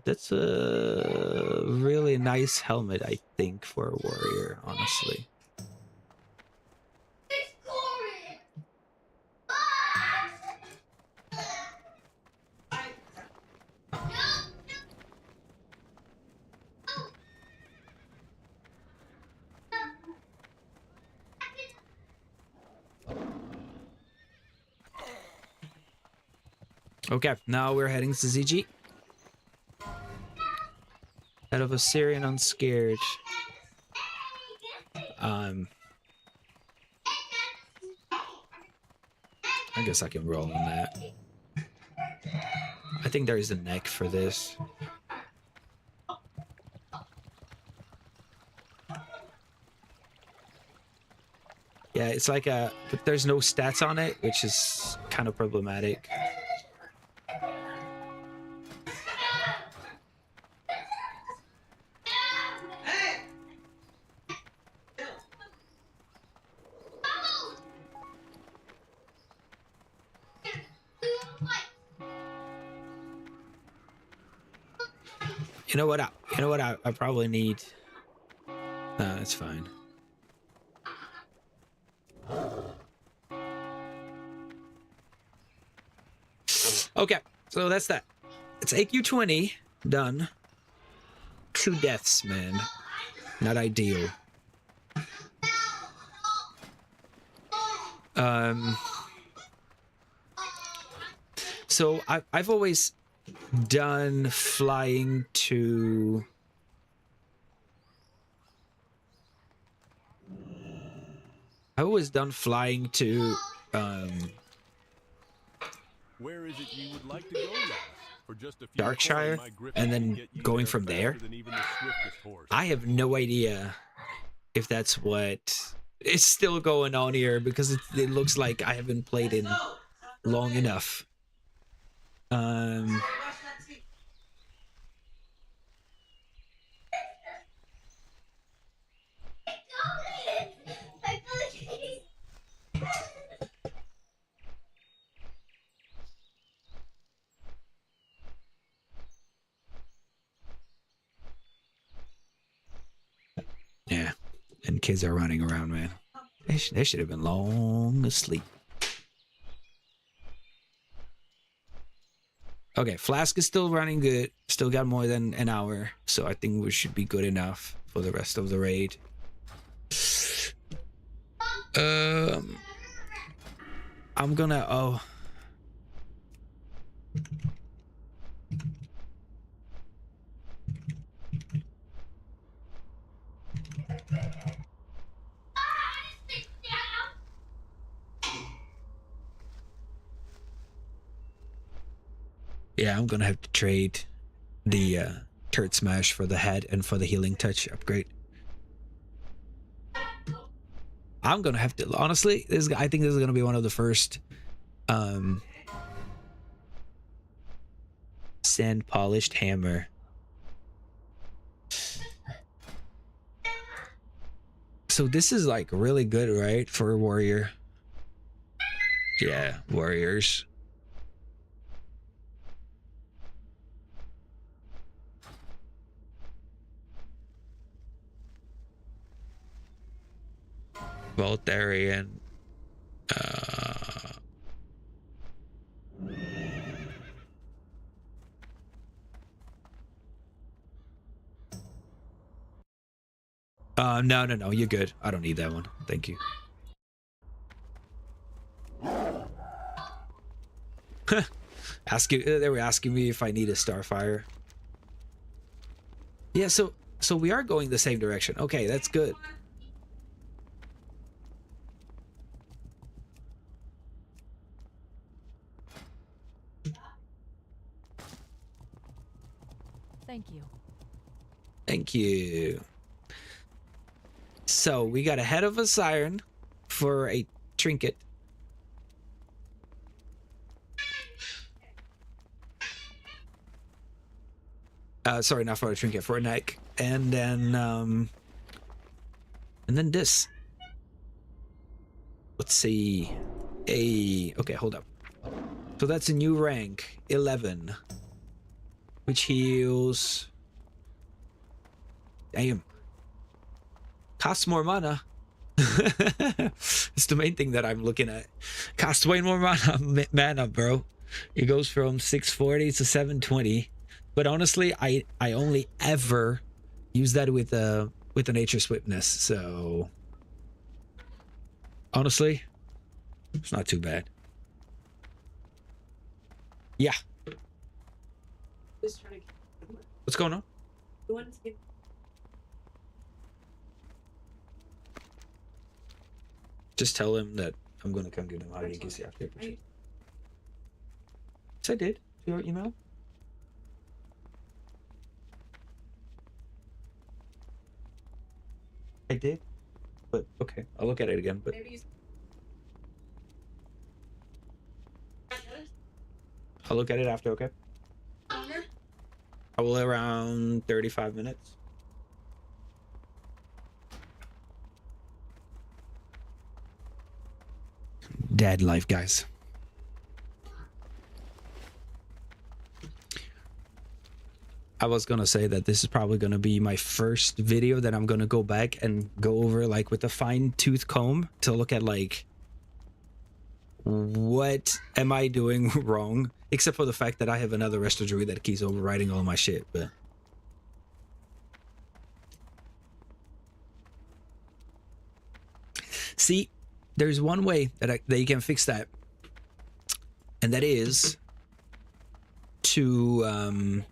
That's a really nice helmet, I think, for a warrior, honestly. Okay, now we're heading to ZG. Head of Assyrian unscared. I guess I can roll on that. I think there is a neck for this. Yeah, it's like a, but there's no stats on it, which is kind of problematic. You know what? I probably need. No, that's fine. Okay, so that's that. It's AQ20 done. 2 deaths, man. Not ideal. So I've always done flying to. I've always done flying to. Where is it you would like to go last? For just a few Darkshire, coin, my griffin and can then get you going there from there. faster than even the swiftest horse. I have no idea if that's what is still going on here because it looks like I haven't played in long enough. Yeah, and kids are running around, man. They should have been long asleep. Okay, Flask is still running good. Still got more than an hour, so I think we should be good enough for the rest of the raid. I'm gonna. Oh. Yeah, I'm gonna have to trade the Turret Smash for the head and for the Healing Touch upgrade. I'm gonna have to, honestly, I think this is gonna be one of the first sand polished hammer. So this is like really good, right, for a warrior? Yeah, warriors. Voltarian. No, you're good. I don't need that one. Thank you. They were asking me if I need a Starfire. Yeah, so we are going the same direction. Okay, that's good. Thank you. Thank you. So we got ahead of a siren for a trinket. Sorry, not for a trinket, for a neck. And then this. Let's see. Okay, hold up. So that's a new rank, 11, which heals. Damn. Costs more mana. It's the main thing that I'm looking at. Costs way more mana, bro. It goes from 640 to 720. But honestly, I only ever use that with a Nature's Witness. So honestly, it's not too bad. Yeah. What's going on? Just tell him that I'm gonna come get him out of here after. Yes, I did. Your email? I did. But okay, I'll look at it again. But I'll look at it after, okay? I will around 35 minutes. Dad life, guys. I was gonna say that this is probably gonna be my first video that I'm gonna go back and go over like with a fine-tooth comb to look at like what am I doing wrong, except for the fact that I have another resto druid that keeps overriding all my shit. But see, there's one way that you can fix that, and that is to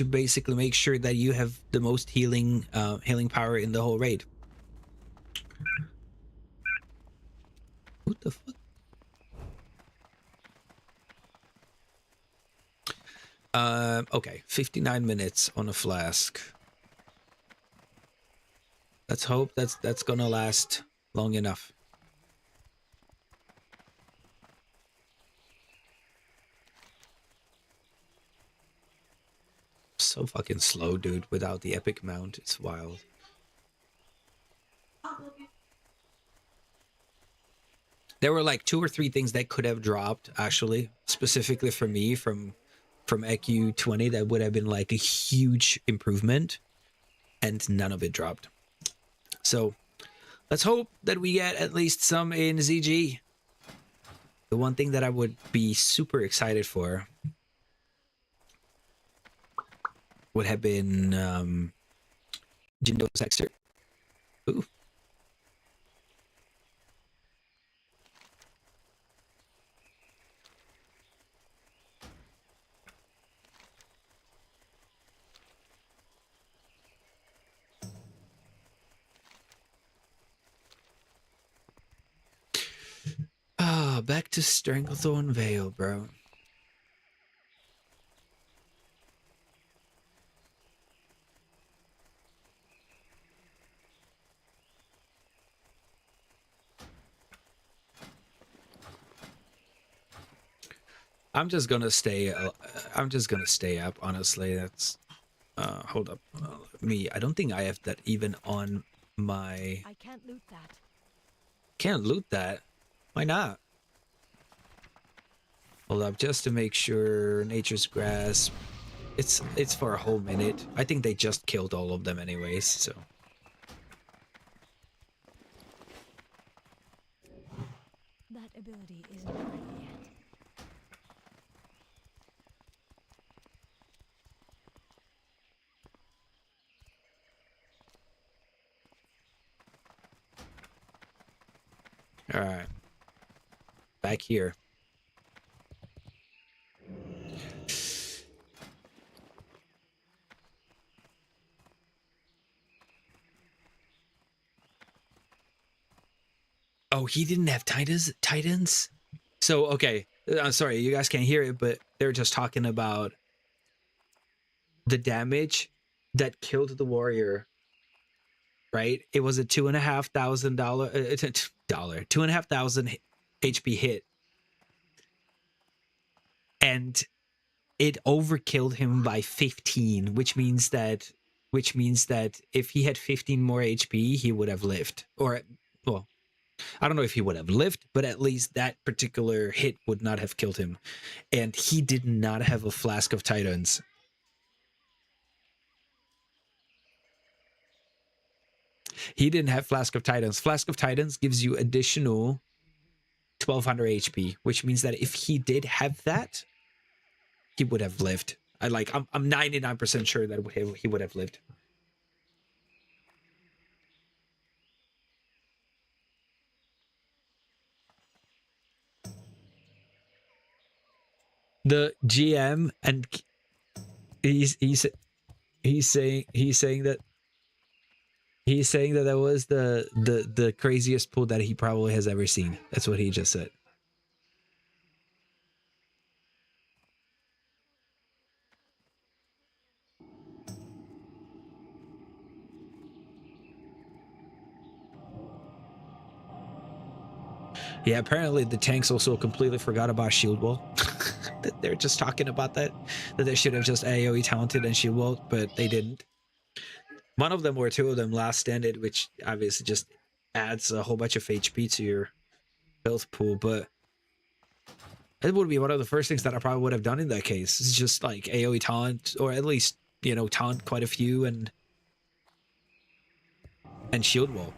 basically make sure that you have the most healing power in the whole raid. What the fuck? Okay, 59 minutes on a flask. Let's hope that's gonna last long enough. So fucking slow, dude, without the epic mount. It's wild. There were like 2 or 3 things that could have dropped, actually, specifically for me from AQ20 that would have been like a huge improvement, and none of it dropped. So let's hope that we get at least some in ZG. The one thing that I would be super excited for would have been Jindo Sexter. Ooh. Ah, back to Stranglethorn Vale, bro. I'm just gonna stay. I'm just gonna stay up. Honestly, that's. Hold up. Me. I don't think I have that even on my. I can't loot that. Can't loot that. Why not? Hold up, just to make sure. Nature's Grasp. It's for a whole minute. I think they just killed all of them anyways. So. That ability isn't ready yet. All right. Back here. Oh, he didn't have Titans? So, okay. I'm sorry, you guys can't hear it, but they're just talking about the damage that killed the warrior, right? It was a $2,500 HP hit, and it overkilled him by 15, which means that if he had 15 more HP, he would have lived. Or, well, I don't know if he would have lived, but at least that particular hit would not have killed him. And he did not have a Flask of Titans. He didn't have Flask of Titans. Flask of Titans gives you additional 1200 HP, which means that if he did have that, he would have lived. I'm 99% sure that he would have lived. the GM, and he's saying that that was the craziest pull that he probably has ever seen. That's what he just said. Yeah, apparently the tanks also completely forgot about shield wall. That they're just talking about that they should have just AoE taunted and shield wall, but they didn't. One of them or two of them last standed, which obviously just adds a whole bunch of HP to your health pool, but it would be one of the first things that I probably would have done in that case. It's just like AoE taunt, or at least, you know, taunt quite a few and shield wall.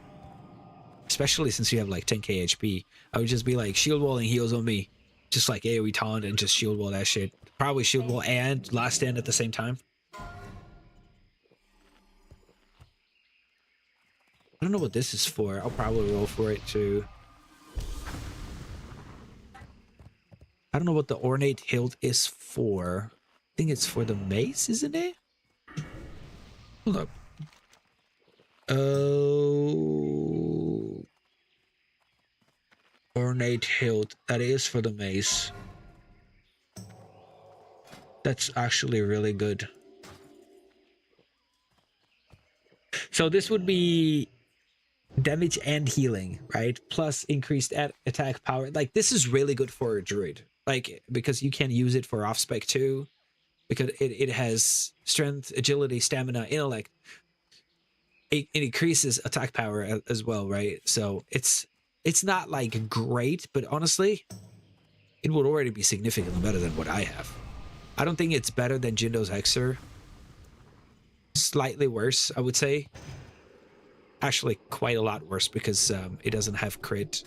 Especially since you have like 10k HP. I would just be like shield wall and heals on me. Just like AoE taunt and just shield wall that shit. Probably shield wall and last stand at the same time. I don't know what this is for. I'll probably roll for it too. I don't know what the ornate hilt is for. I think it's for the mace, isn't it? Hold up. Oh, ornate hilt. That is for the mace. That's actually really good. So this would be damage and healing, right? Plus increased attack power. Like, this is really good for a druid. Like, because you can use it for off spec too. Because it has strength, agility, stamina, intellect. It increases attack power as well, right? So it's not like great, but honestly, it would already be significantly better than what I have. I don't think it's better than Jindo's Hexer. Slightly worse, I would say. Actually, quite a lot worse because it doesn't have crit.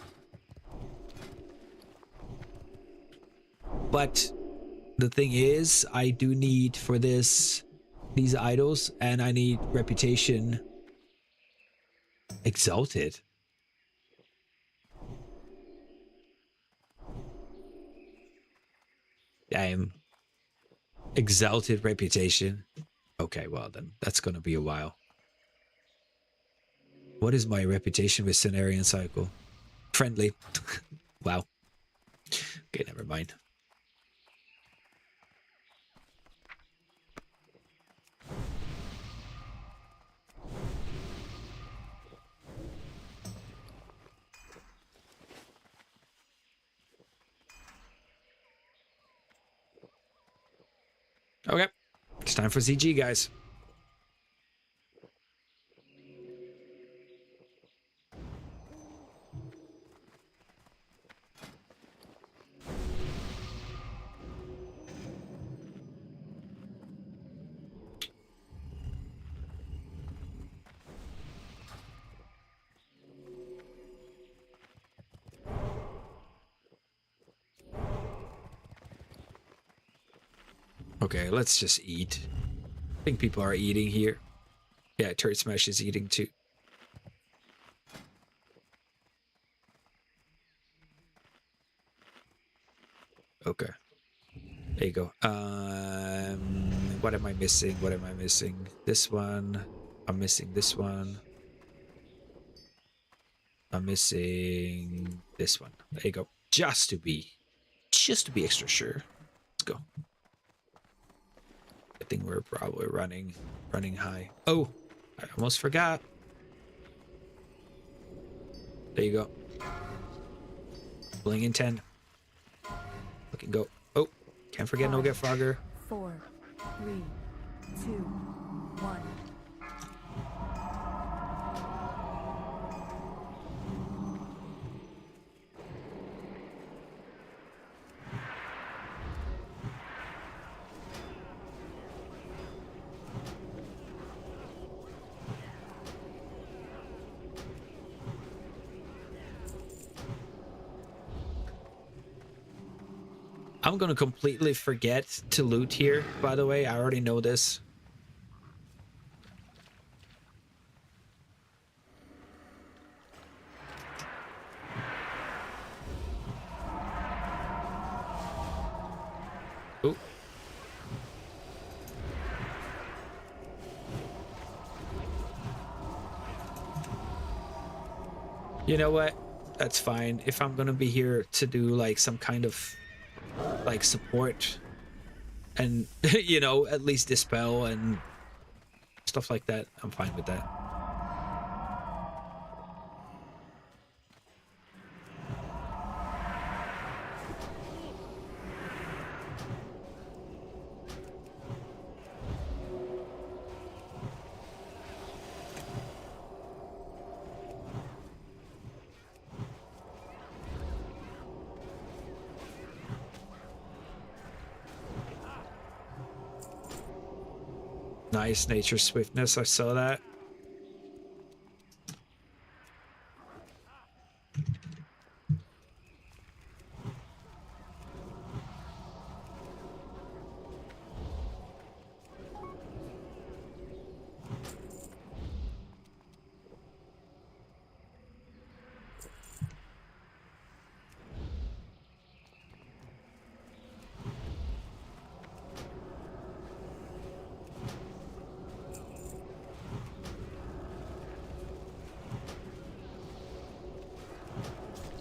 But the thing is, I do need for these idols, and I need reputation exalted. Damn. Exalted reputation. Okay, well then, that's gonna be a while. What is my reputation with Cenarian Cycle? Friendly. Wow. Okay, never mind. Okay. It's time for ZG, guys. Okay, let's just eat. I think people are eating here. Yeah, Turret Smash is eating too. Okay. There you go. What am I missing? What am I missing? This one. I'm missing this one. I'm missing this one. There you go. Just to be extra sure. Let's go. I think we're probably running high. Oh, I almost forgot. There you go. Bling in 10. Looking go. Oh, can't forget no get Frogger. 4, 3, 2, 1. I'm gonna completely forget to loot here, by the way. I already know this. Oh. You know what? That's fine. If I'm gonna be here to do like some kind of like support and you know, at least dispel and stuff like that, I'm fine with that. Nice nature swiftness. I saw that.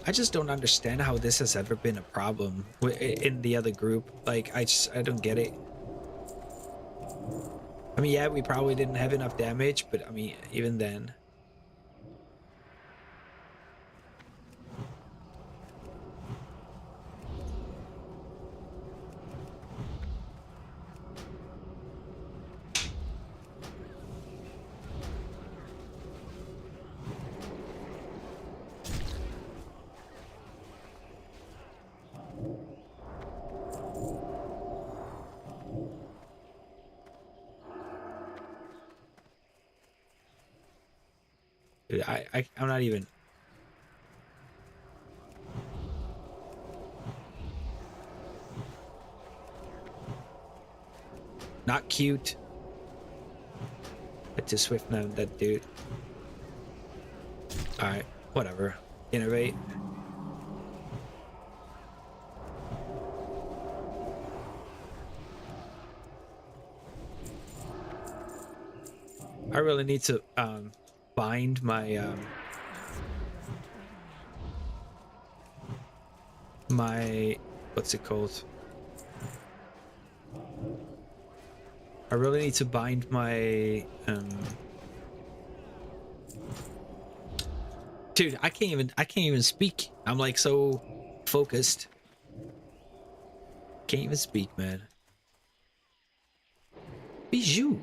I just don't understand how this has ever been a problem in the other group. Like, I don't get it. I mean, yeah, we probably didn't have enough damage, but I mean, even then. Dude, I'm not even. Not cute. But just swift now that dude. Alright, whatever. Innovate. I really need to bind my my what's it called? I really need to bind my dude, I can't even speak. I'm like so focused. Can't even speak, man. Bijoux.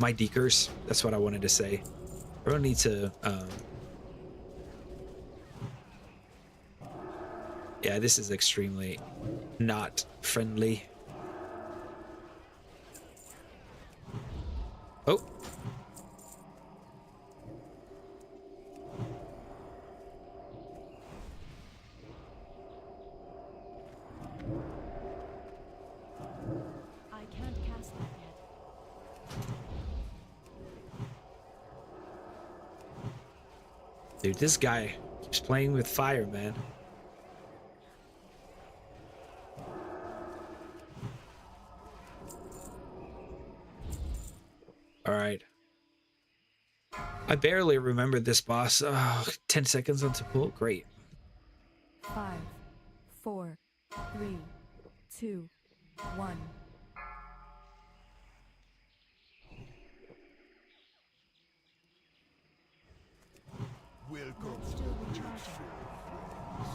My decurs. That's what I wanted to say. I really need to yeah, this is extremely not friendly. Oh. I can't cast that yet. Dude, this guy keeps playing with fire, man. All right. I barely remember this boss. Oh, 10 seconds onto pull. Great. 5, 4, 3, 2, 1. Welcome That's to still the recharging. friends.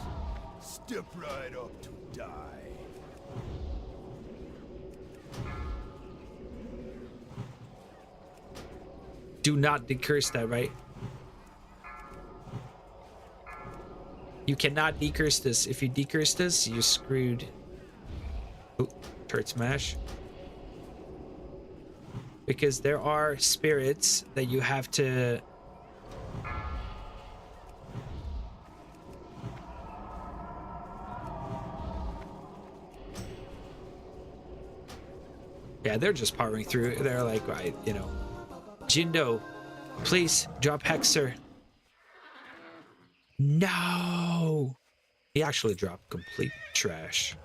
Step right up to die. Do not decurse that, right? You cannot decurse this. If you decurse this, you're screwed. Oh, turret smash. Because there are spirits that you have to... Yeah, they're just powering through. They're like, right, you know, Jindo, Please, drop Hexer. No! He actually dropped complete trash.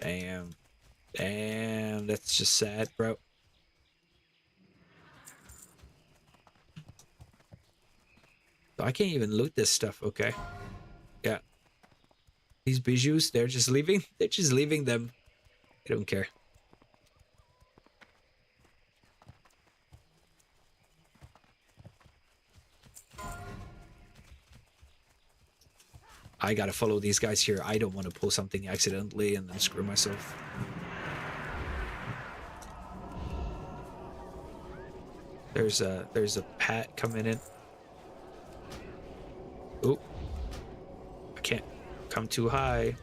Damn. Damn, that's just sad, bro. I can't even loot this stuff, okay. Yeah. These bijous, they're just leaving. They're just leaving them. I don't care. I gotta follow these guys here. I don't want to pull something accidentally and then screw myself. There's a pat coming in. Oop. I can't come too high.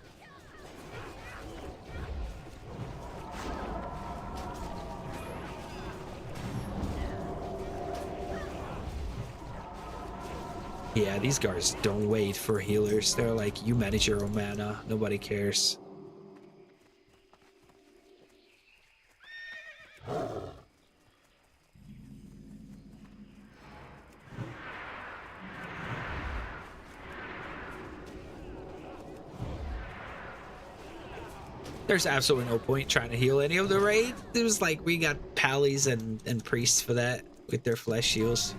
Yeah, these guards don't wait for healers. They're like, you manage your own mana. Nobody cares. There's absolutely no point trying to heal any of the raid. It was like we got pallies and priests for that with their flesh shields.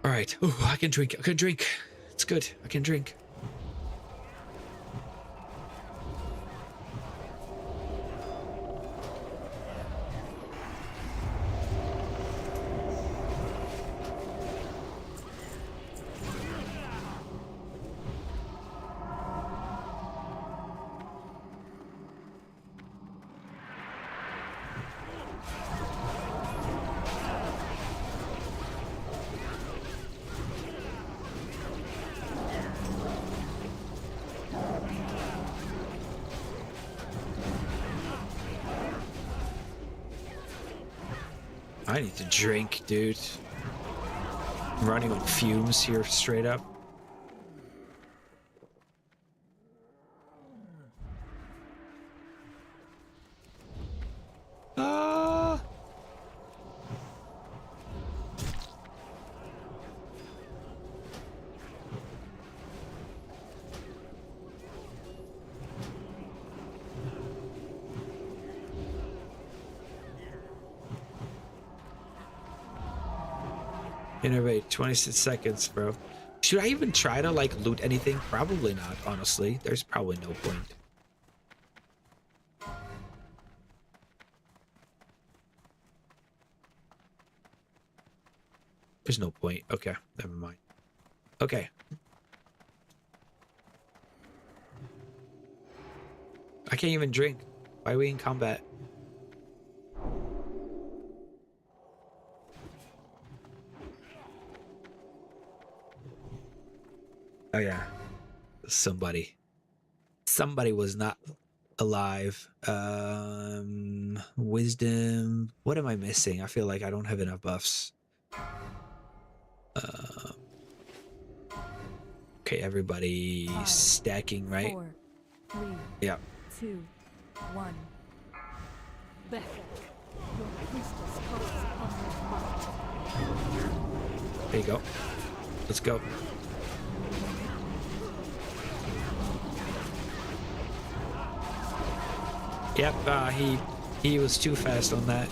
All right. Oh, I can drink. I can drink. It's good. I can drink. I need to drink, dude. I'm running on fumes here, straight up. Ah! Innovate 26 seconds, bro. Should I even try to like loot anything? Probably not, honestly. There's probably no point. There's no point. Okay, never mind. Okay. I can't even drink. Why are we in combat? Oh yeah. Somebody was not alive. Wisdom. What am I missing? I feel like I don't have enough buffs. Okay, everybody stacking, right? 4, 3, Yeah. 2, 1. Beck. Your priestess calls upon your might. There you go. Let's go. Yep, he was too fast on that.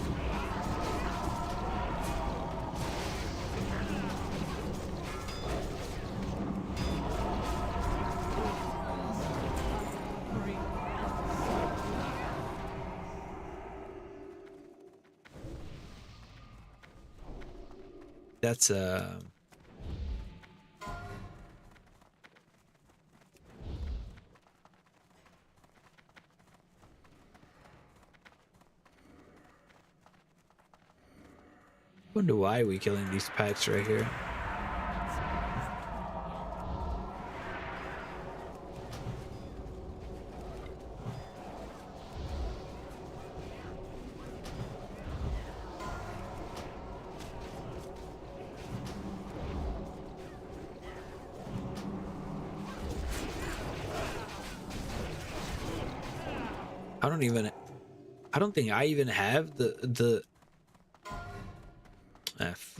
That's wonder why we killing these packs right here. I don't think I even have the F.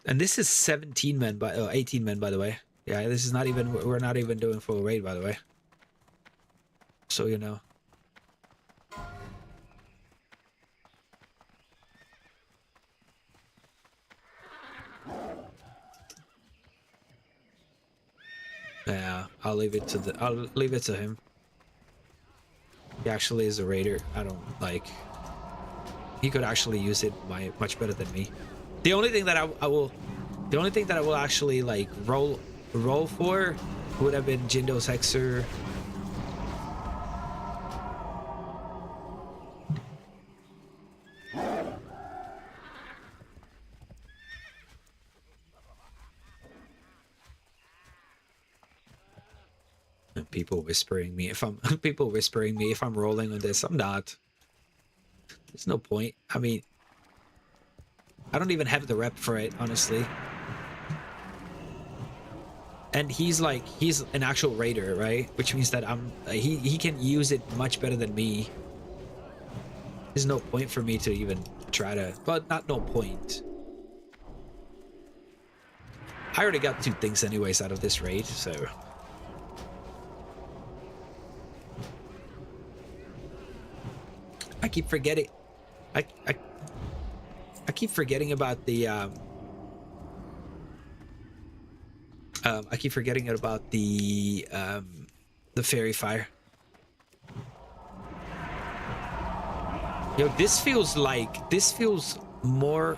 And this is 17 men by 18 men, by the way. Yeah, this is not even, we're not even doing full raid, by the way. So you know. Yeah, I'll leave it to him. He actually is a raider. I don't like. He could actually use it much better than me. The only thing that I will actually like roll for would have been Jindo's Hexer. And people whispering me if I'm rolling on this. I'm not. There's no point. I mean, I don't even have the rep for it, honestly. And he's an actual raider, right? Which means that he can use it much better than me. There's no point for me to even try to, but not no point. I already got 2 things anyways out of this raid, so. I keep forgetting. I keep forgetting about the I keep forgetting about the fairy fire. Yo, this feels more,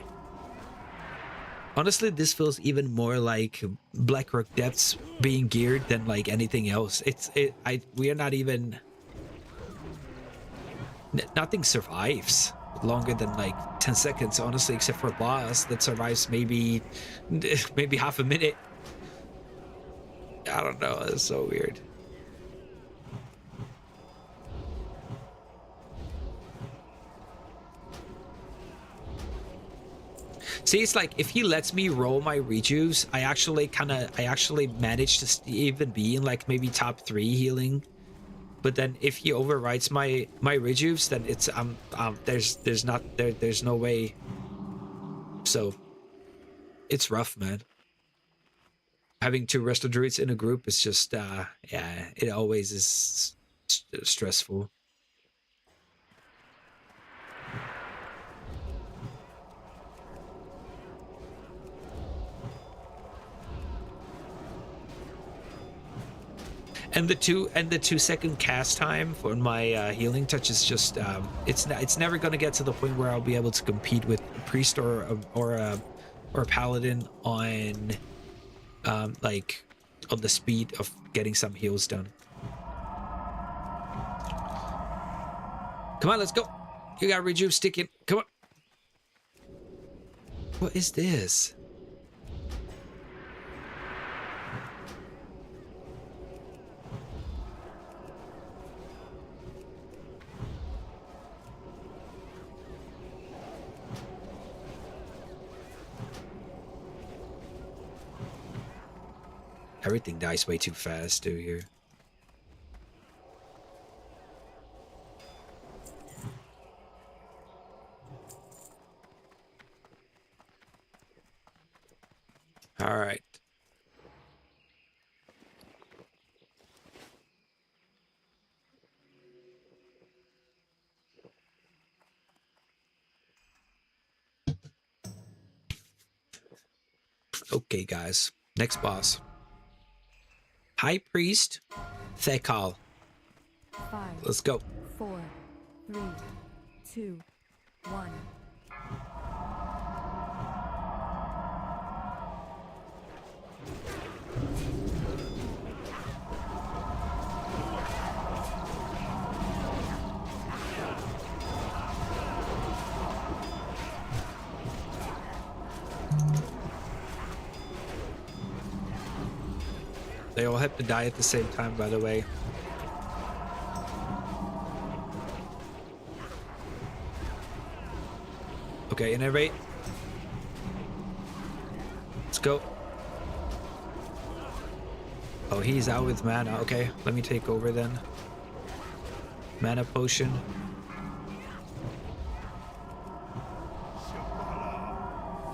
honestly, this feels even more like Blackrock Depths being geared than like anything else. We are not even, nothing survives longer than like 10 seconds, honestly, except for a boss that survives maybe half a minute. I don't know, it's so weird. See, it's like if he lets me roll my rejuves, I actually manage to even be in like maybe top 3 healing. But then if he overwrites my rejuves, then it's there's no way. So it's rough, man. Having 2 resto druids in a group is just yeah, it always is stressful. And the 2-second cast time for my healing touch is just it's never going to get to the point where I'll be able to compete with a priest or a paladin on like on the speed of getting some heals done. Come on, let's go. You got rejuve sticking. Come on. What is this? Everything dies way too fast, dude, here. All right. Okay, guys. Next boss. High Priest Thekal. 5, Let's go. 4, 3, 2, 1. They all have to die at the same time, by the way. Okay, innervate. Let's go. Oh, he's out with mana. Okay, let me take over then. Mana potion.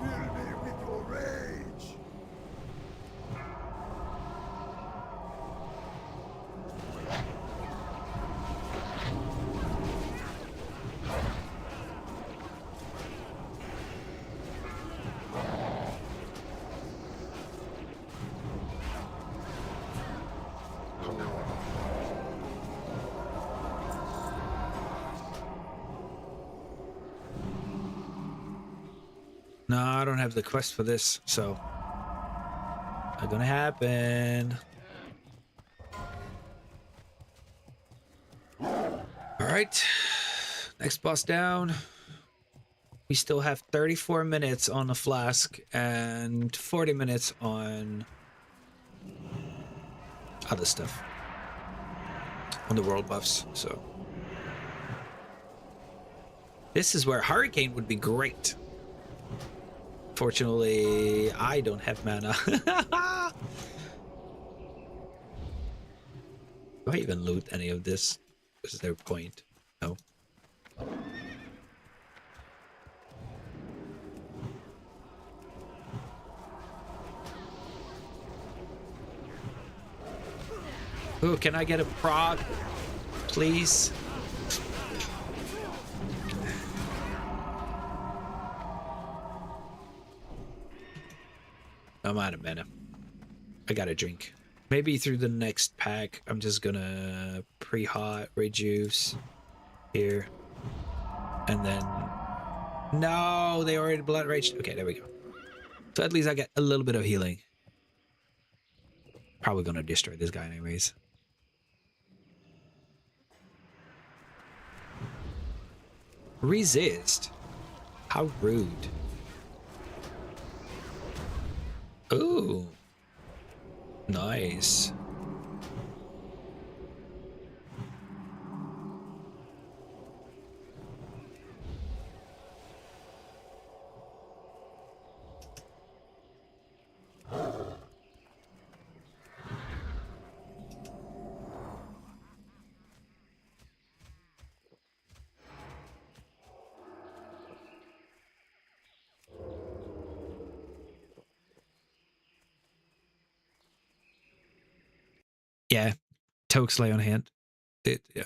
Fill me with your rage. No, I don't have the quest for this, so not gonna happen. All right, next boss down. We still have 34 minutes on the flask and 40 minutes on other stuff, on the world buffs. So this is where Hurricane would be great. Fortunately, I don't have mana. Do I even loot any of this? Is there a point? No. Ooh, can I get a prod, please? I'm out of mana. I gotta drink. Maybe through the next pack, I'm just gonna pre-hot, rejuice here. And then... No, they already blood raged. Okay, there we go. So at least I get a little bit of healing. Probably gonna destroy this guy anyways. Resist? How rude. Ooh. Nice. Yeah, Tokes lay on hand. Yeah.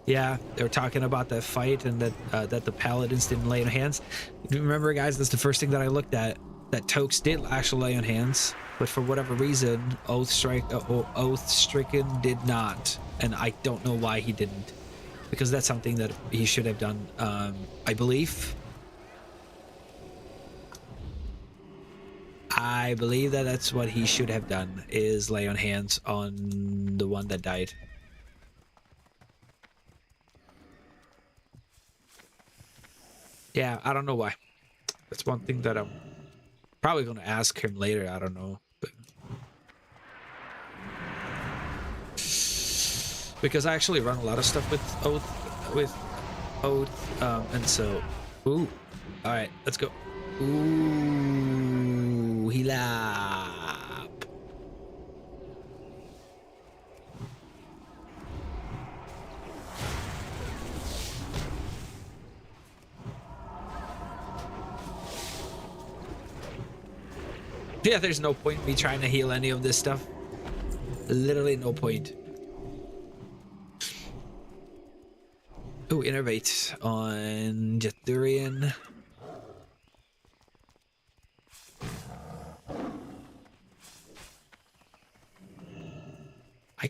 Yeah, they were talking about that fight and that the paladins didn't lay on hands. Remember, guys, that's the first thing that I looked at. That Tokes did actually lay on hands, but for whatever reason, Oath Stricken did not, and I don't know why he didn't, because that's something that he should have done. I believe that that's what he should have done, is lay on hands on the one that died. Yeah, I don't know why. That's one thing that I'm probably going to ask him later. I don't know. But... because I actually run a lot of stuff with Oath, and so... Ooh. Alright, let's go. Ooh, heal up. Yeah, there's no point me trying to heal any of this stuff. Literally no point. Oh, innervate on Jethurian. I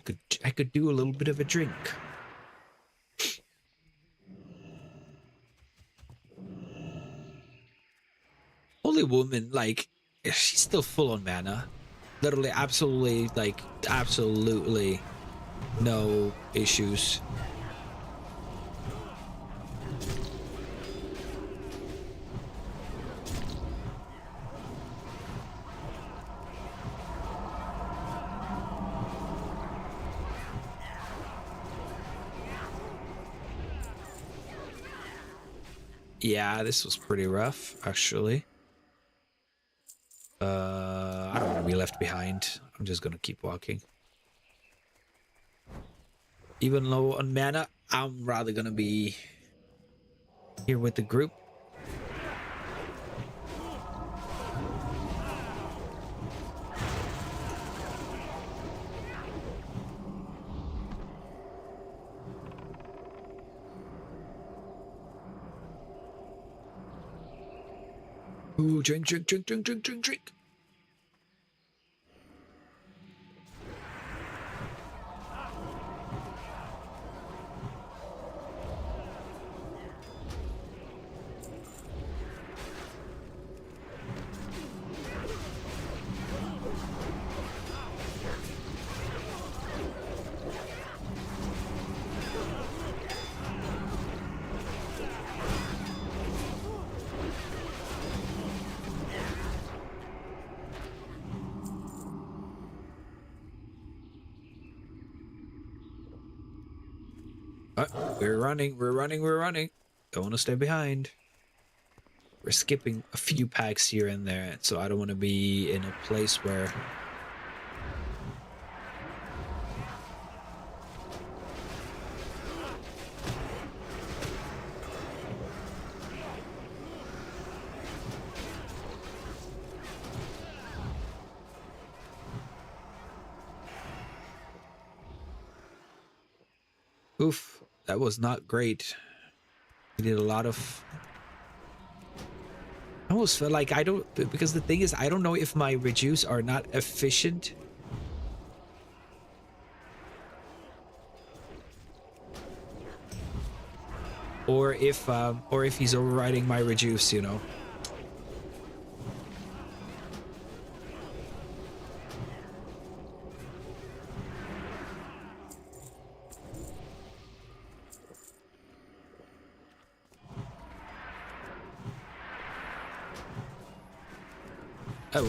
could do a little bit of a drink. Holy woman, like, she's still full on mana. Literally, absolutely, like, absolutely no issues. Yeah, this was pretty rough, actually. I don't want to be left behind. I'm just gonna keep walking. Even low on mana, I'm rather gonna be here with the group. Ooh, drink, drink, drink, drink, drink, drink, drink. We're running, we're running, we're running. Don't want to stay behind. We're skipping a few packs here and there, so I don't want to be in a place where... Oof, that was not great. We did a lot of... I almost feel like I don't... Because the thing is, I don't know if my reduce are not efficient. Or if he's overriding my reduce, you know. That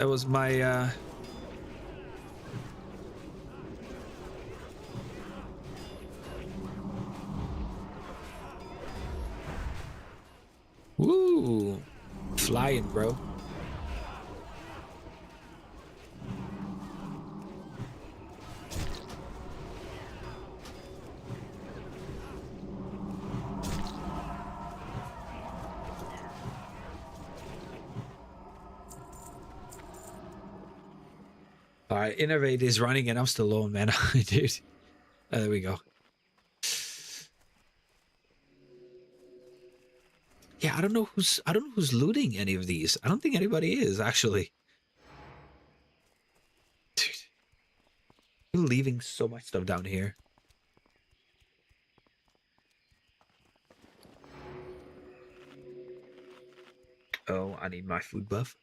was my woo, flying, bro. All right, Innovate is running and I'm still low on mana, dude. There we go. Yeah, I don't know who's looting any of these. I don't think anybody is actually. Dude, you're leaving so much stuff down here. Oh, I need my food buff.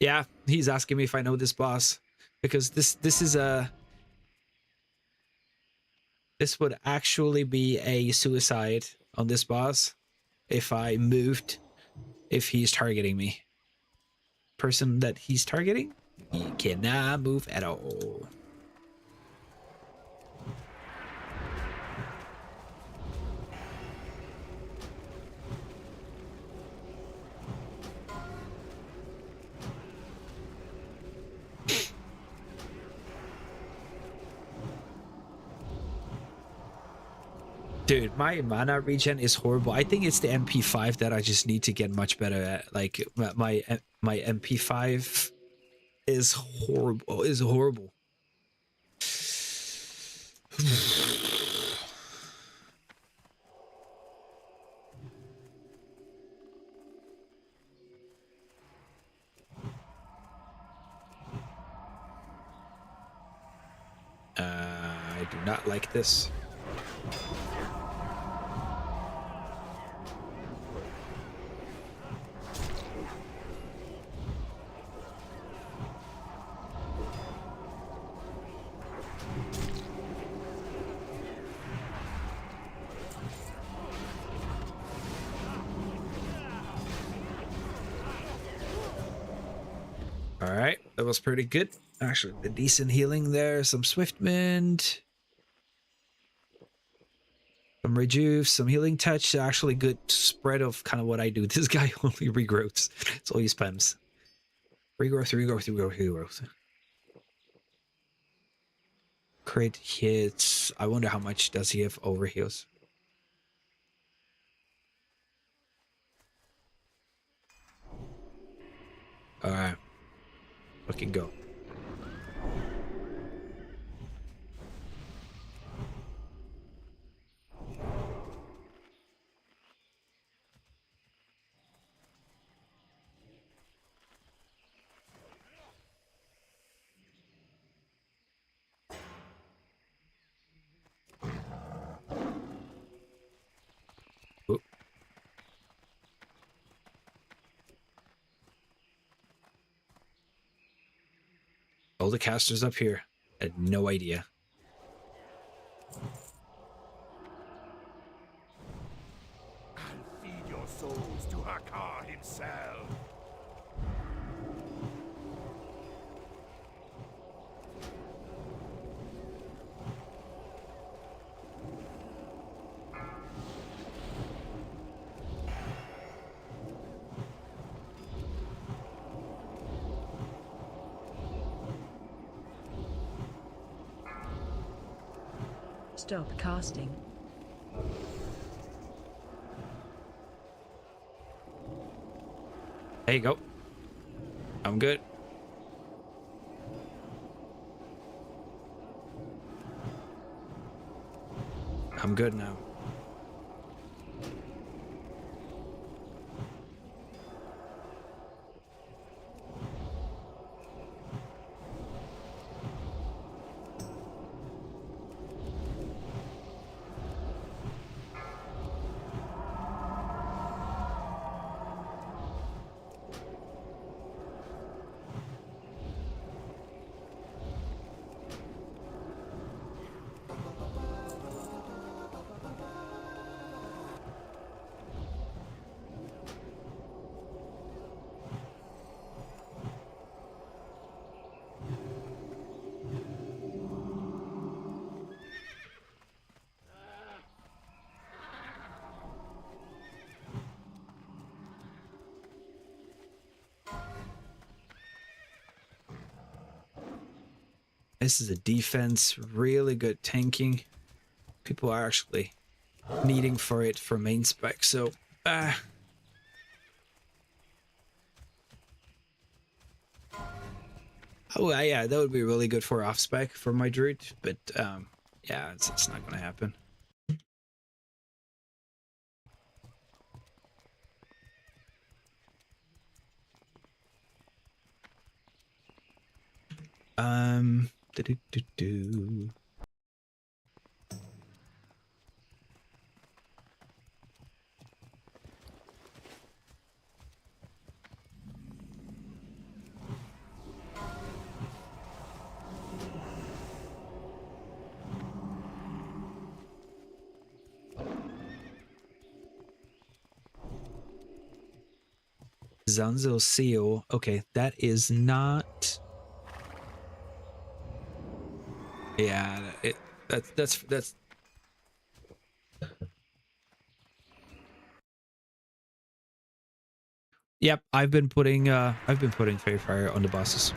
Yeah, he's asking me if I know this boss because this is a this would actually be a suicide on this boss if I moved if he's targeting me. Person that he's targeting, he cannot move at all. Dude, my mana regen is horrible. I think it's the MP5 that I just need to get much better at. Like my MP5 is horrible. Is horrible. do not like this. All right, that was pretty good. Actually, the decent healing there. Some swift mend, some rejuve, some healing touch. Actually, good spread of kind of what I do. This guy only regrowths. It's all he spams. Regrowth, regrowth, regrowth, regrowth. Crit hits. I wonder how much does he have over heals. All right, fucking go. Oop. All the casters up here. I had no idea. Feed your souls to Hakar himself. Stop casting. There you go. I'm good. I'm good now. This is a defense, really good tanking. People are actually needing for it for main spec, so oh yeah, that would be really good for off spec for my druid, but yeah, it's not gonna happen. Do-do-do-do. Zanzo Seal. Okay, that is not. Yeah, that's. Yep, I've been putting Fairy Fire on the bosses.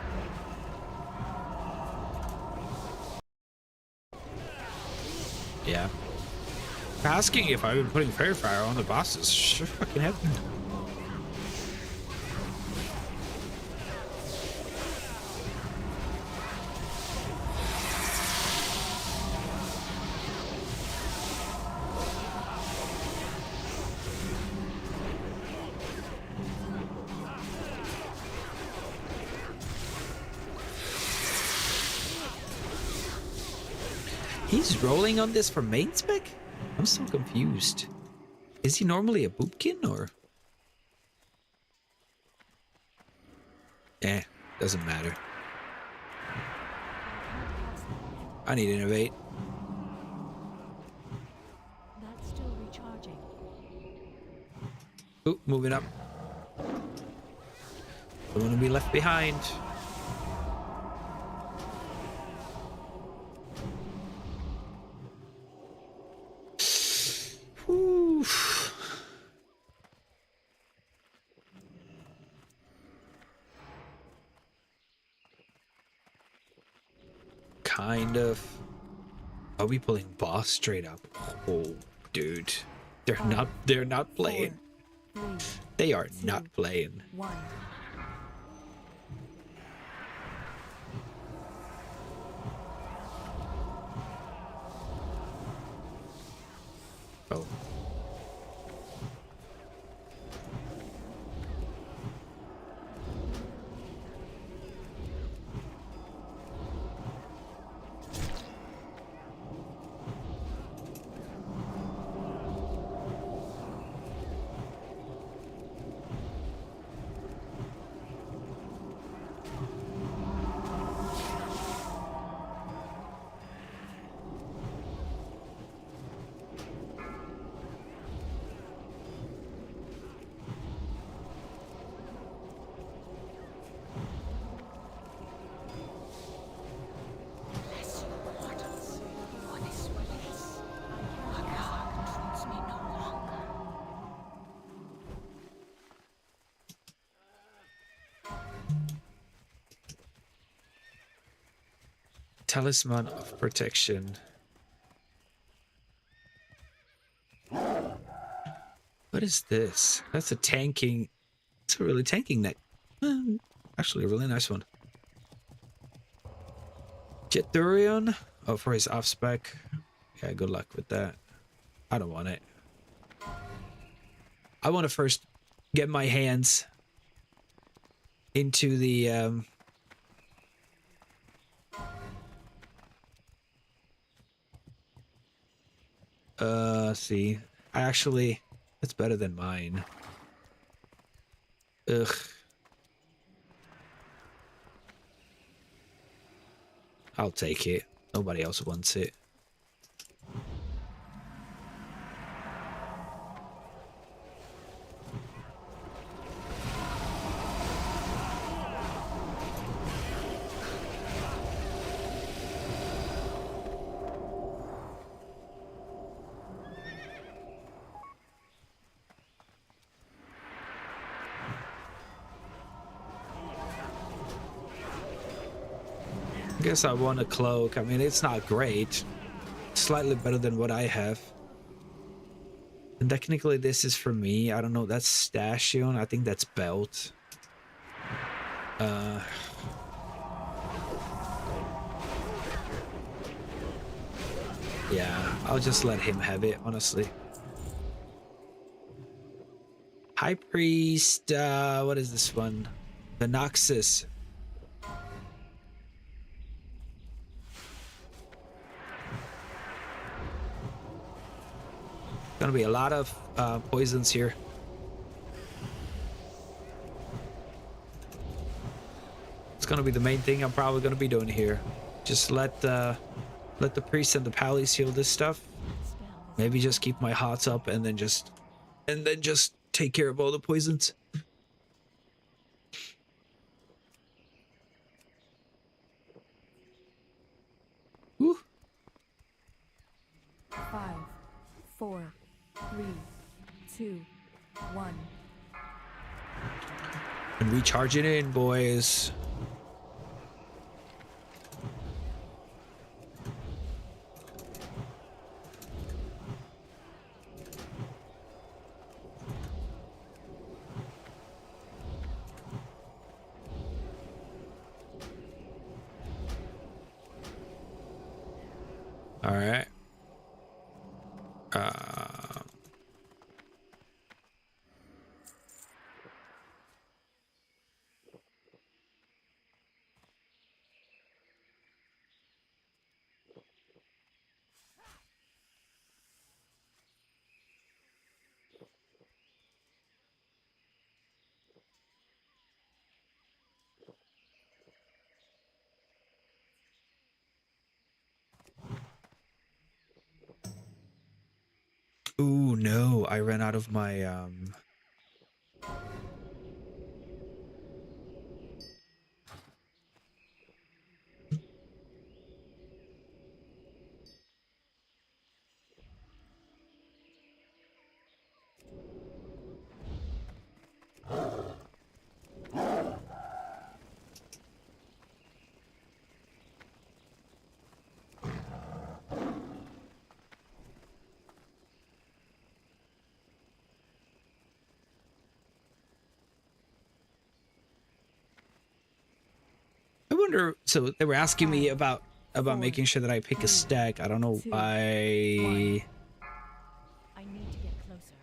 Yeah. Asking if I've been putting Fairy Fire on the bosses. Sure fucking have been. He's rolling on this for main spec? I'm so confused. Is he normally a boopkin or? Doesn't matter. I need to innovate. That's still recharging. Ooh, moving up. Don't want to be left behind. Whew. Kind of. Are we pulling boss straight up? Oh, dude. They're not playing. 4, 3, They are 2, not playing. 1. Oh. Talisman of Protection. What is this? That's a tanking. It's a really tanking neck. Actually, a really nice one. Jeturion. Oh, for his off spec. Yeah, good luck with that. I don't want it. I want to first get my hands into the see. That's better than mine. Ugh. I'll take it. Nobody else wants it. I guess I want a cloak. I mean, it's not great. Slightly better than what I have. And technically this is for me. I don't know. That's Stashion. I think that's belt. Yeah, I'll just let him have it, honestly. High Priest, what is this one? The Noxus. Gonna be a lot of poisons here. It's gonna be the main thing I'm probably gonna be doing here. Just let the priest and the pallies heal this stuff. Maybe just keep my hots up and then just take care of all the poisons. Woo. 5, 4, 3, 2, 1. And we charge it in, boys. All right. Ooh, no, I ran out of my I wonder, so they were asking me about making sure that I pick a stack. I don't know why. I need to get closer.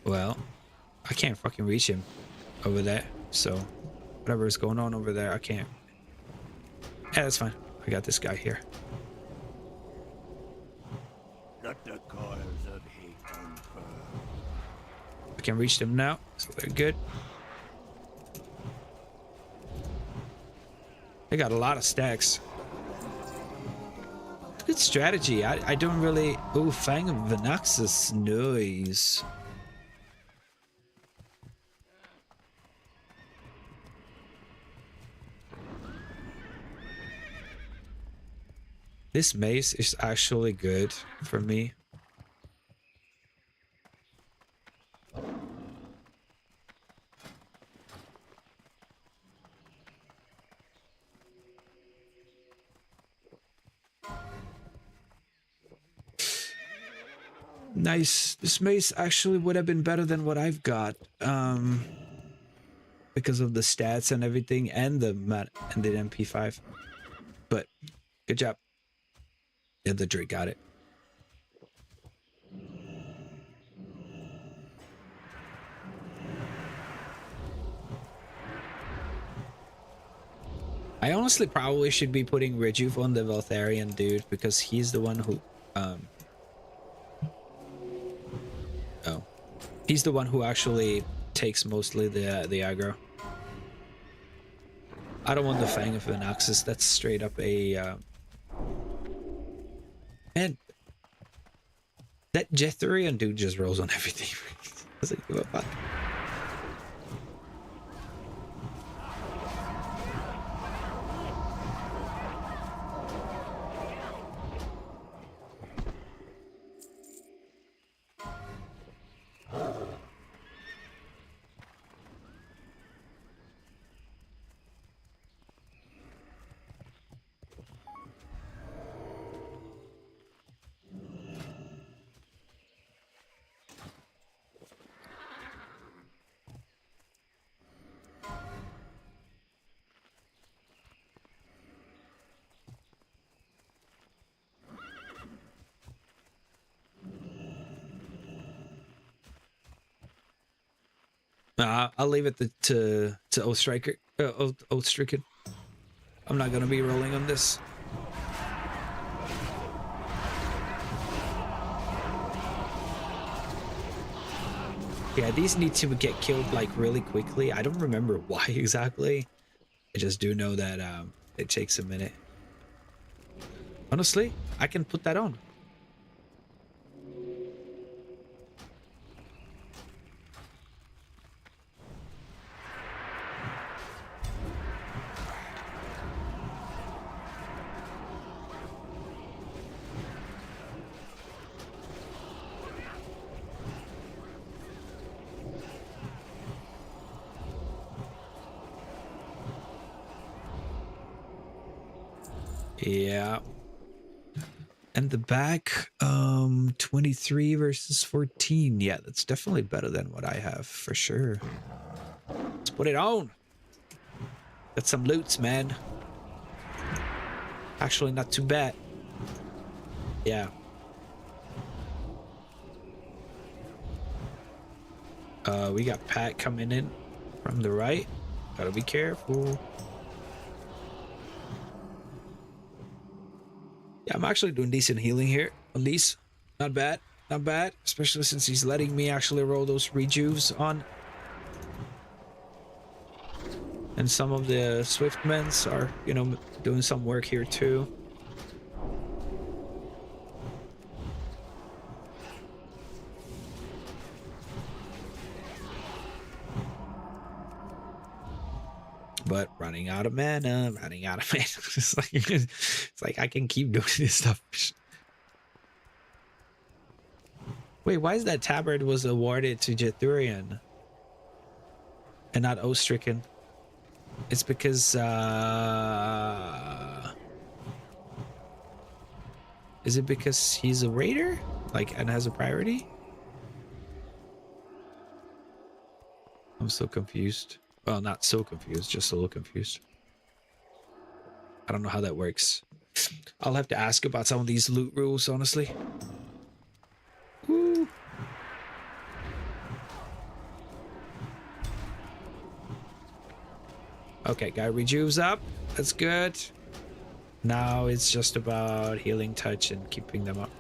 Well, I can't fucking reach him over there. So whatever is going on over there, I can't. Yeah, that's fine. I got this guy here. Let the coils of hate unfurl. I can reach them now, so they're good. They got a lot of stacks. Good strategy. I don't really. Oh, Fang of Venaxis. Nice. This mace is actually good for me. Nice. This mace actually would have been better than what I've got. Because of the stats and everything and the MP5. But good job. Yeah, the Drake got it. I honestly probably should be putting Rejuve on the Veltharian dude because he's the one who oh. He's the one who actually takes mostly the aggro. I don't want the Fang of Venaxis. That's straight up a man. That Jetherian dude just rolls on everything. Doesn't give a fuck. I'll leave it to Oath Striker, Oath Stricken. I'm not gonna be rolling on this. Yeah, these need to get killed like really quickly. I don't remember why exactly. I just do know that it takes a minute. Honestly, I can put that on. Yeah. And the back, 23 versus 14. Yeah, that's definitely better than what I have for sure. Let's put it on. Got some loots, man. Actually, not too bad. Yeah. We got Pat coming in from the right. Gotta be careful. Yeah, I'm actually doing decent healing here on these. Not bad. Not bad, especially since he's letting me actually roll those rejuves on. And some of the Swiftmens are, you know, doing some work here too. But running out of mana, running out of mana. It's like I can keep doing this stuff. Wait, why is that tabard was awarded to Jethurian and not Ostricken? It's because is it because he's a raider? Like, and has a priority? I'm so confused. Well, not so confused, just a little confused. I don't know how that works. I'll have to ask about some of these loot rules, honestly. Woo. Okay, guy rejuves up. That's good. Now it's just about healing touch and keeping them up.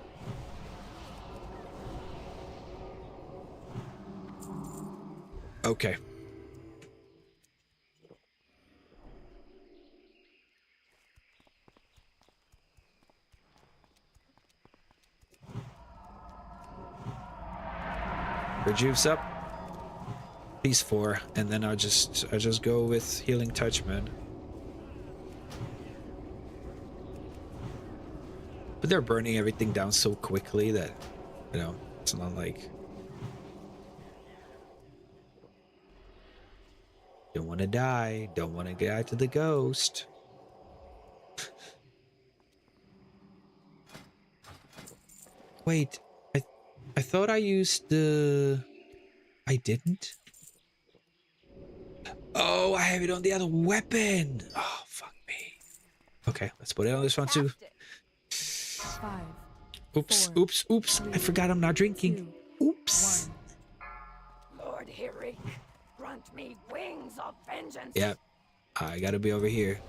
Okay. Rejuves up. These 4, and then I'll just go with healing touch, man. But they're burning everything down so quickly that, you know, it's not like don't want to die, don't want to get out to the ghost. Wait, I thought I used the... I didn't? Oh, I have it on the other weapon. Oh, fuck me. Okay, let's put it on this one too. 5, Oops, 4, oops, oops. I forgot I'm not drinking. 2, Oops. 1. Lord Hirik, grant me wings of vengeance. Yep. I gotta be over here.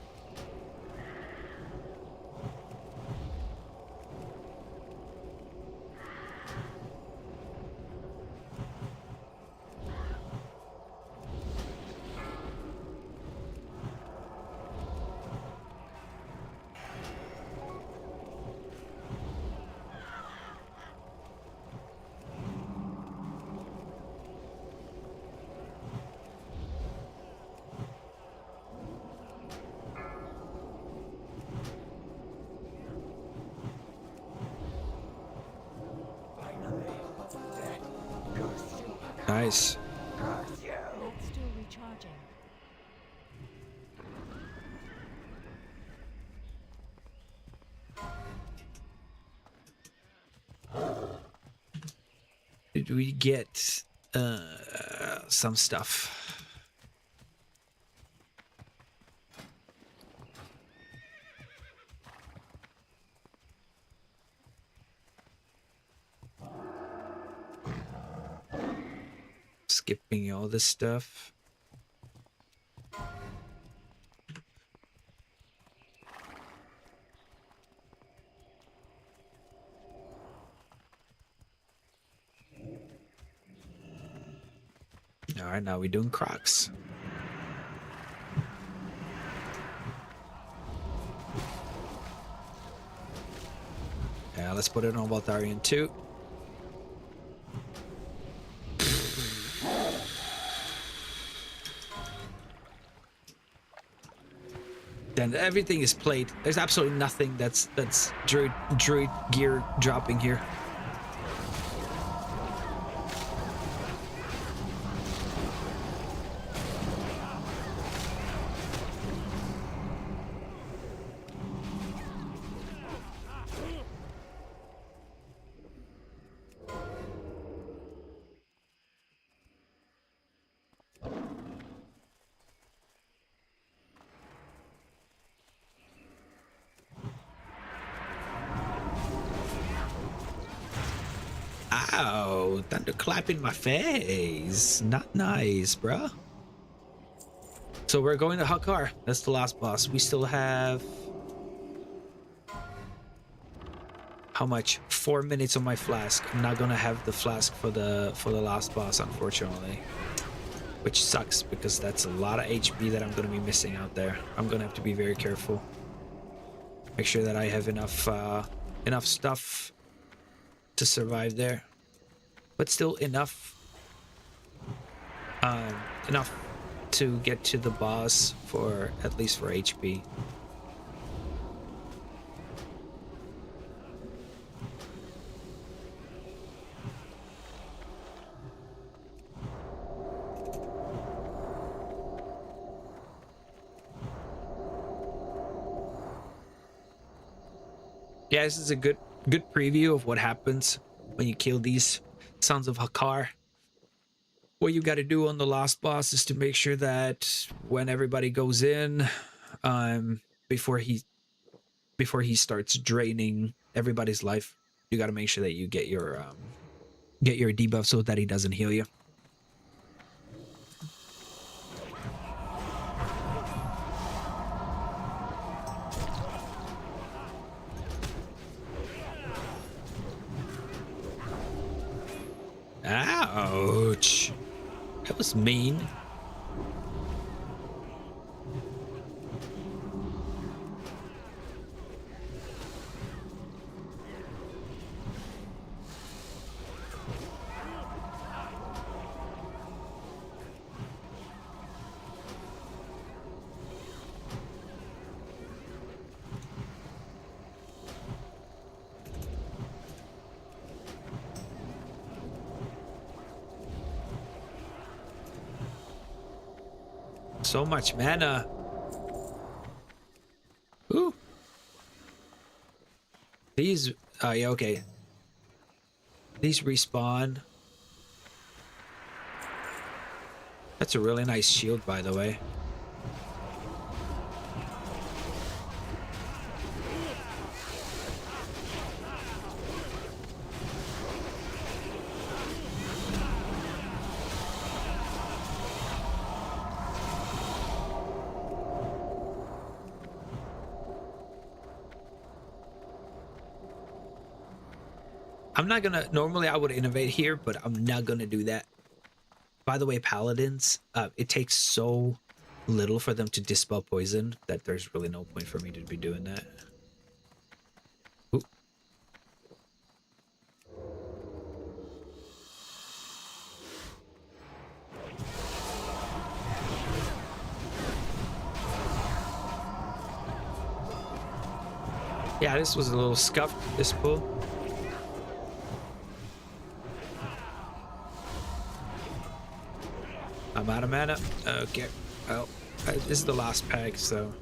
Nice. It's still recharging. Did we get some stuff? Skipping all this stuff. All right, now we're doing Crocs. Yeah, let's put it on Voltarian too. Then everything is played. There's absolutely nothing that's druid gear dropping here. Ow, thunderclap in my face. Not nice, bruh. So we're going to Hakar. That's the last boss. We still have... how much? 4 minutes on my flask. I'm not gonna have the flask for the last boss, unfortunately, which sucks because that's a lot of HP that I'm gonna be missing out there. I'm gonna have to be very careful. Make sure that I have enough enough stuff to survive there, but still enough enough to get to the boss for at least for HP. Yeah, this is a good preview of what happens when you kill these Sons of Hakar. What you got to do on the last boss is to make sure that when everybody goes in, before he starts draining everybody's life, you got to make sure that you get your debuff so that he doesn't heal you. Ouch. That was mean. So much mana. Ooh. These, yeah, okay. These respawn. That's a really nice shield, by the way. I'm not gonna, normally I would innovate here, but I'm not gonna do that. By the way, paladins, it takes so little for them to dispel poison that there's really no point for me to be doing that. Ooh. Yeah, this was a little scuffed, this pull. I'm out of mana. Okay. Well, this is the last pack, so.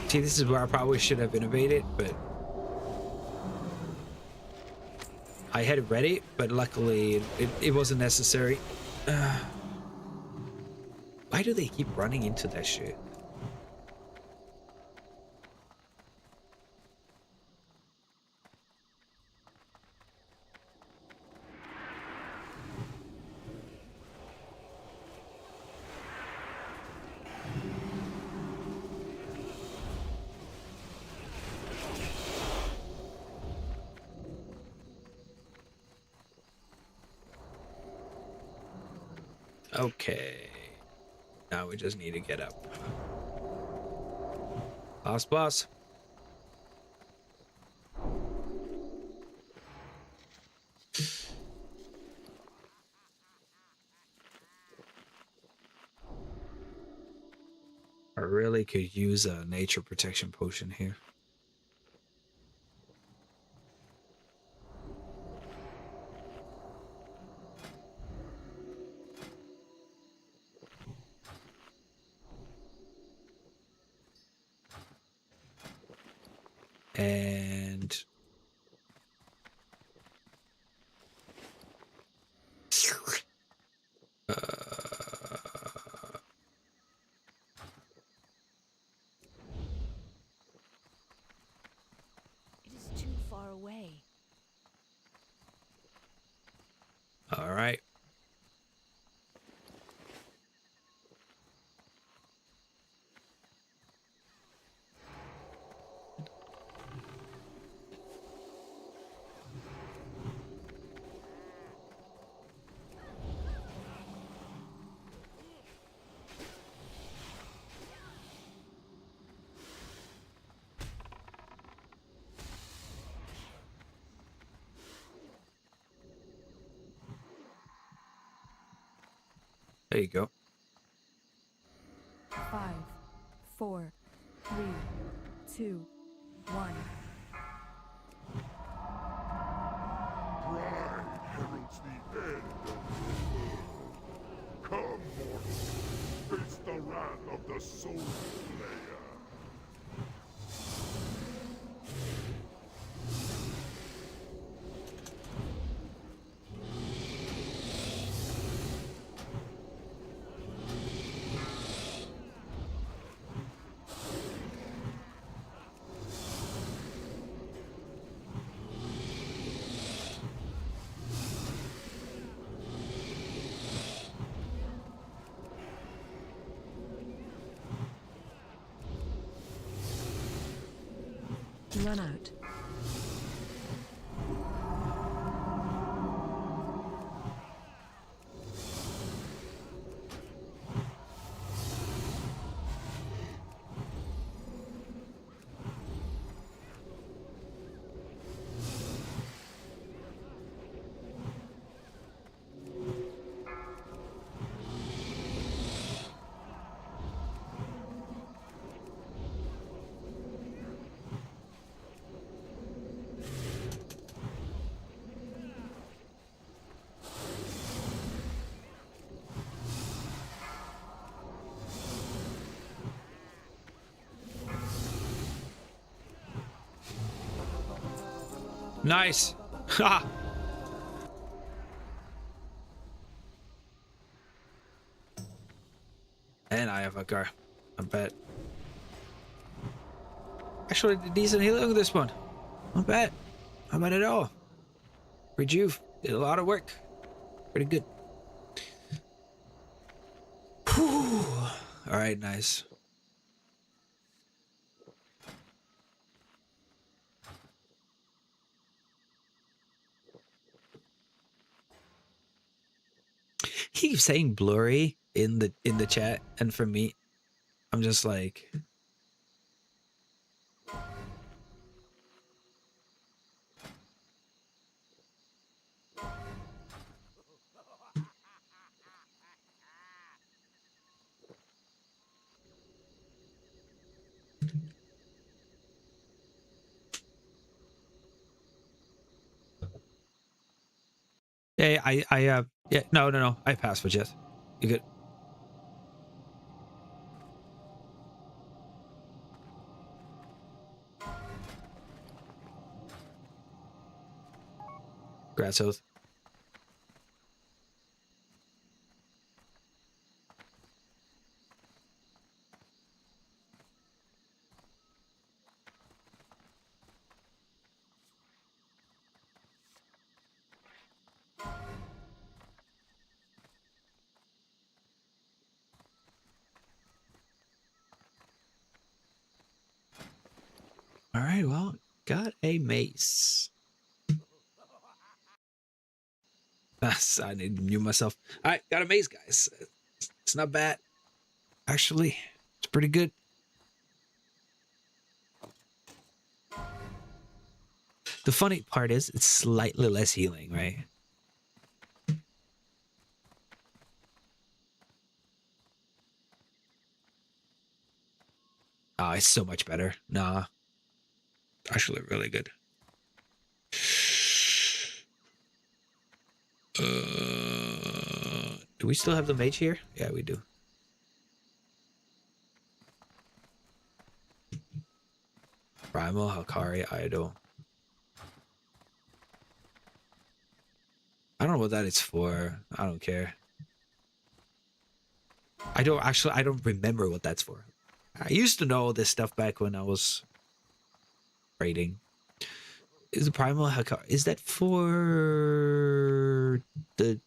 See, this is where I probably should have innovated, but I had it ready, but luckily it wasn't necessary. Why do they keep running into that shit? Okay. Now we just need to get up. Last boss. I really could use a nature protection potion here. And far away. All right. There you go. 5, 4, 3, 2, 1. Pride heralds the end of the world. Come, mortals, face the wrath of the Soul Slayer. Run out. Nice. Ha. And I have a car. I bet. Actually, decent healing with this one. Not bad. Not bad at all. Rejuve. Did a lot of work. Pretty good. Whew. All right, nice. He keeps saying blurry in the chat, and for me, I'm just like, yeah, yeah, no, I passed for Jess. You good? Grass oath. All right, well, got a mace. I need to mute myself. All right, got a mace, guys. It's not bad. Actually, it's pretty good. The funny part is it's slightly less healing, right? Oh, it's so much better. Nah. Actually, really good. Do we still have the mage here? Yeah, we do. Primal, Hakari, Idol. I don't know what that is for. I don't care. I don't remember what that's for. I used to know this stuff back when I was raiding. Is the primal Hakar? Is that for the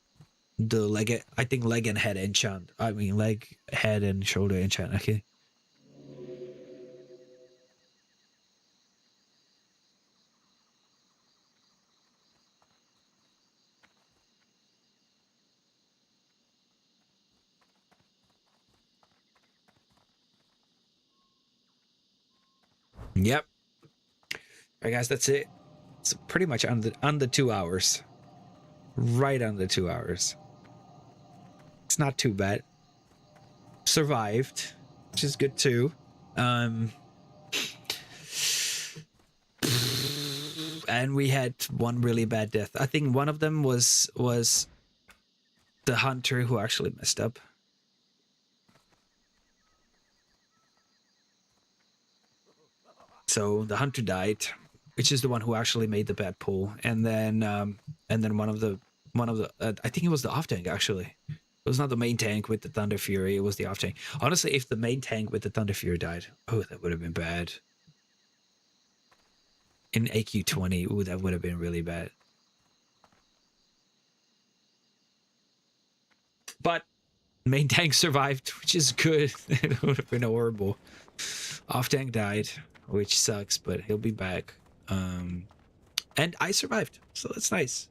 leg? I think leg and head enchant. I mean leg, head, and shoulder enchant. Okay. Yep. All right, guys, that's it. It's pretty much under 2 hours. Right under 2 hours. It's not too bad. Survived, which is good too. And we had one really bad death. I think one of them was the hunter who actually messed up. So the hunter died, which is the one who actually made the bad pull, and then one of the I think it was the off tank actually. It was not the main tank with the Thunder Fury. It was the off tank. Honestly, if the main tank with the Thunder Fury died, oh, that would have been bad. In AQ20, ooh, that would have been really bad. But main tank survived, which is good. It would have been horrible. Off tank died, which sucks, but he'll be back. And I survived, so that's nice.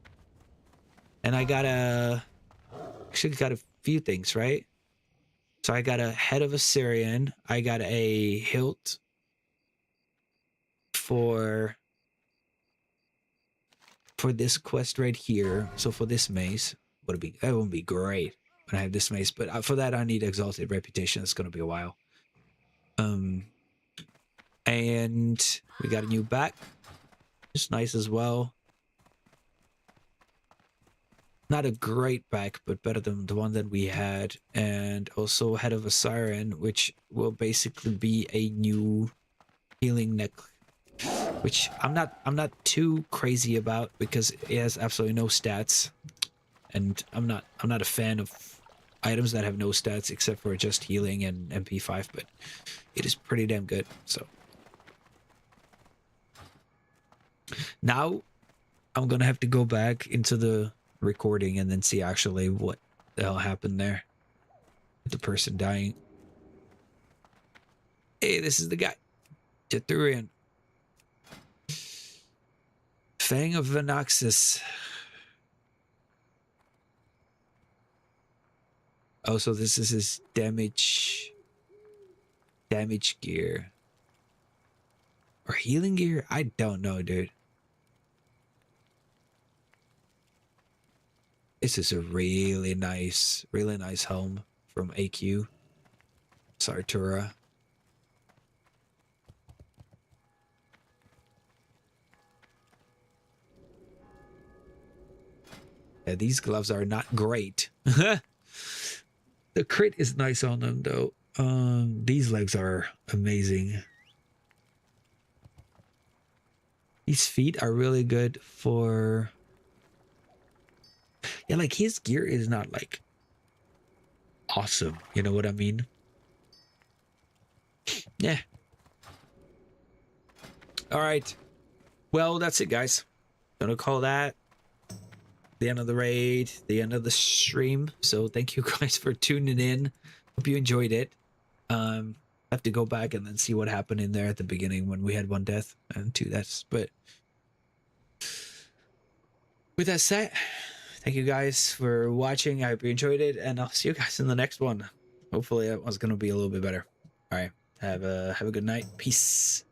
And I got actually got a few things, right? So I got a head of Assyrian. I got a hilt for this quest right here. So for this mace, that would be great when I have this mace. But for that, I need exalted reputation. It's gonna be a while. And we got a new back. It's nice as well. Not a great back, but better than the one that we had. And also head of a siren, which will basically be a new healing neck, which I'm not too crazy about because it has absolutely no stats, and I'm not a fan of items that have no stats except for just healing and MP5, but it is pretty damn good. So now I'm gonna have to go back into the recording and then see actually what the hell happened there with the person dying. Hey, this is the guy. Jethurian. Fang of Venoxus. Oh, so this is his damage gear. Or healing gear? I don't know, dude. This is a really nice helm from AQ. Sartura. Yeah, these gloves are not great. The crit is nice on them though. These legs are amazing. These feet are really good for... Yeah, like his gear is not like awesome. You know what I mean? Yeah. All right. Well, that's it, guys. Gonna call that the end of the raid, the end of the stream. So thank you guys for tuning in. Hope you enjoyed it. I have to go back and then see what happened in there at the beginning when we had 1 death and 2 deaths. But with that said, thank you guys for watching. I hope you enjoyed it, and I'll see you guys in the next one. Hopefully that one's gonna be a little bit better. All right. Have a good night. Peace.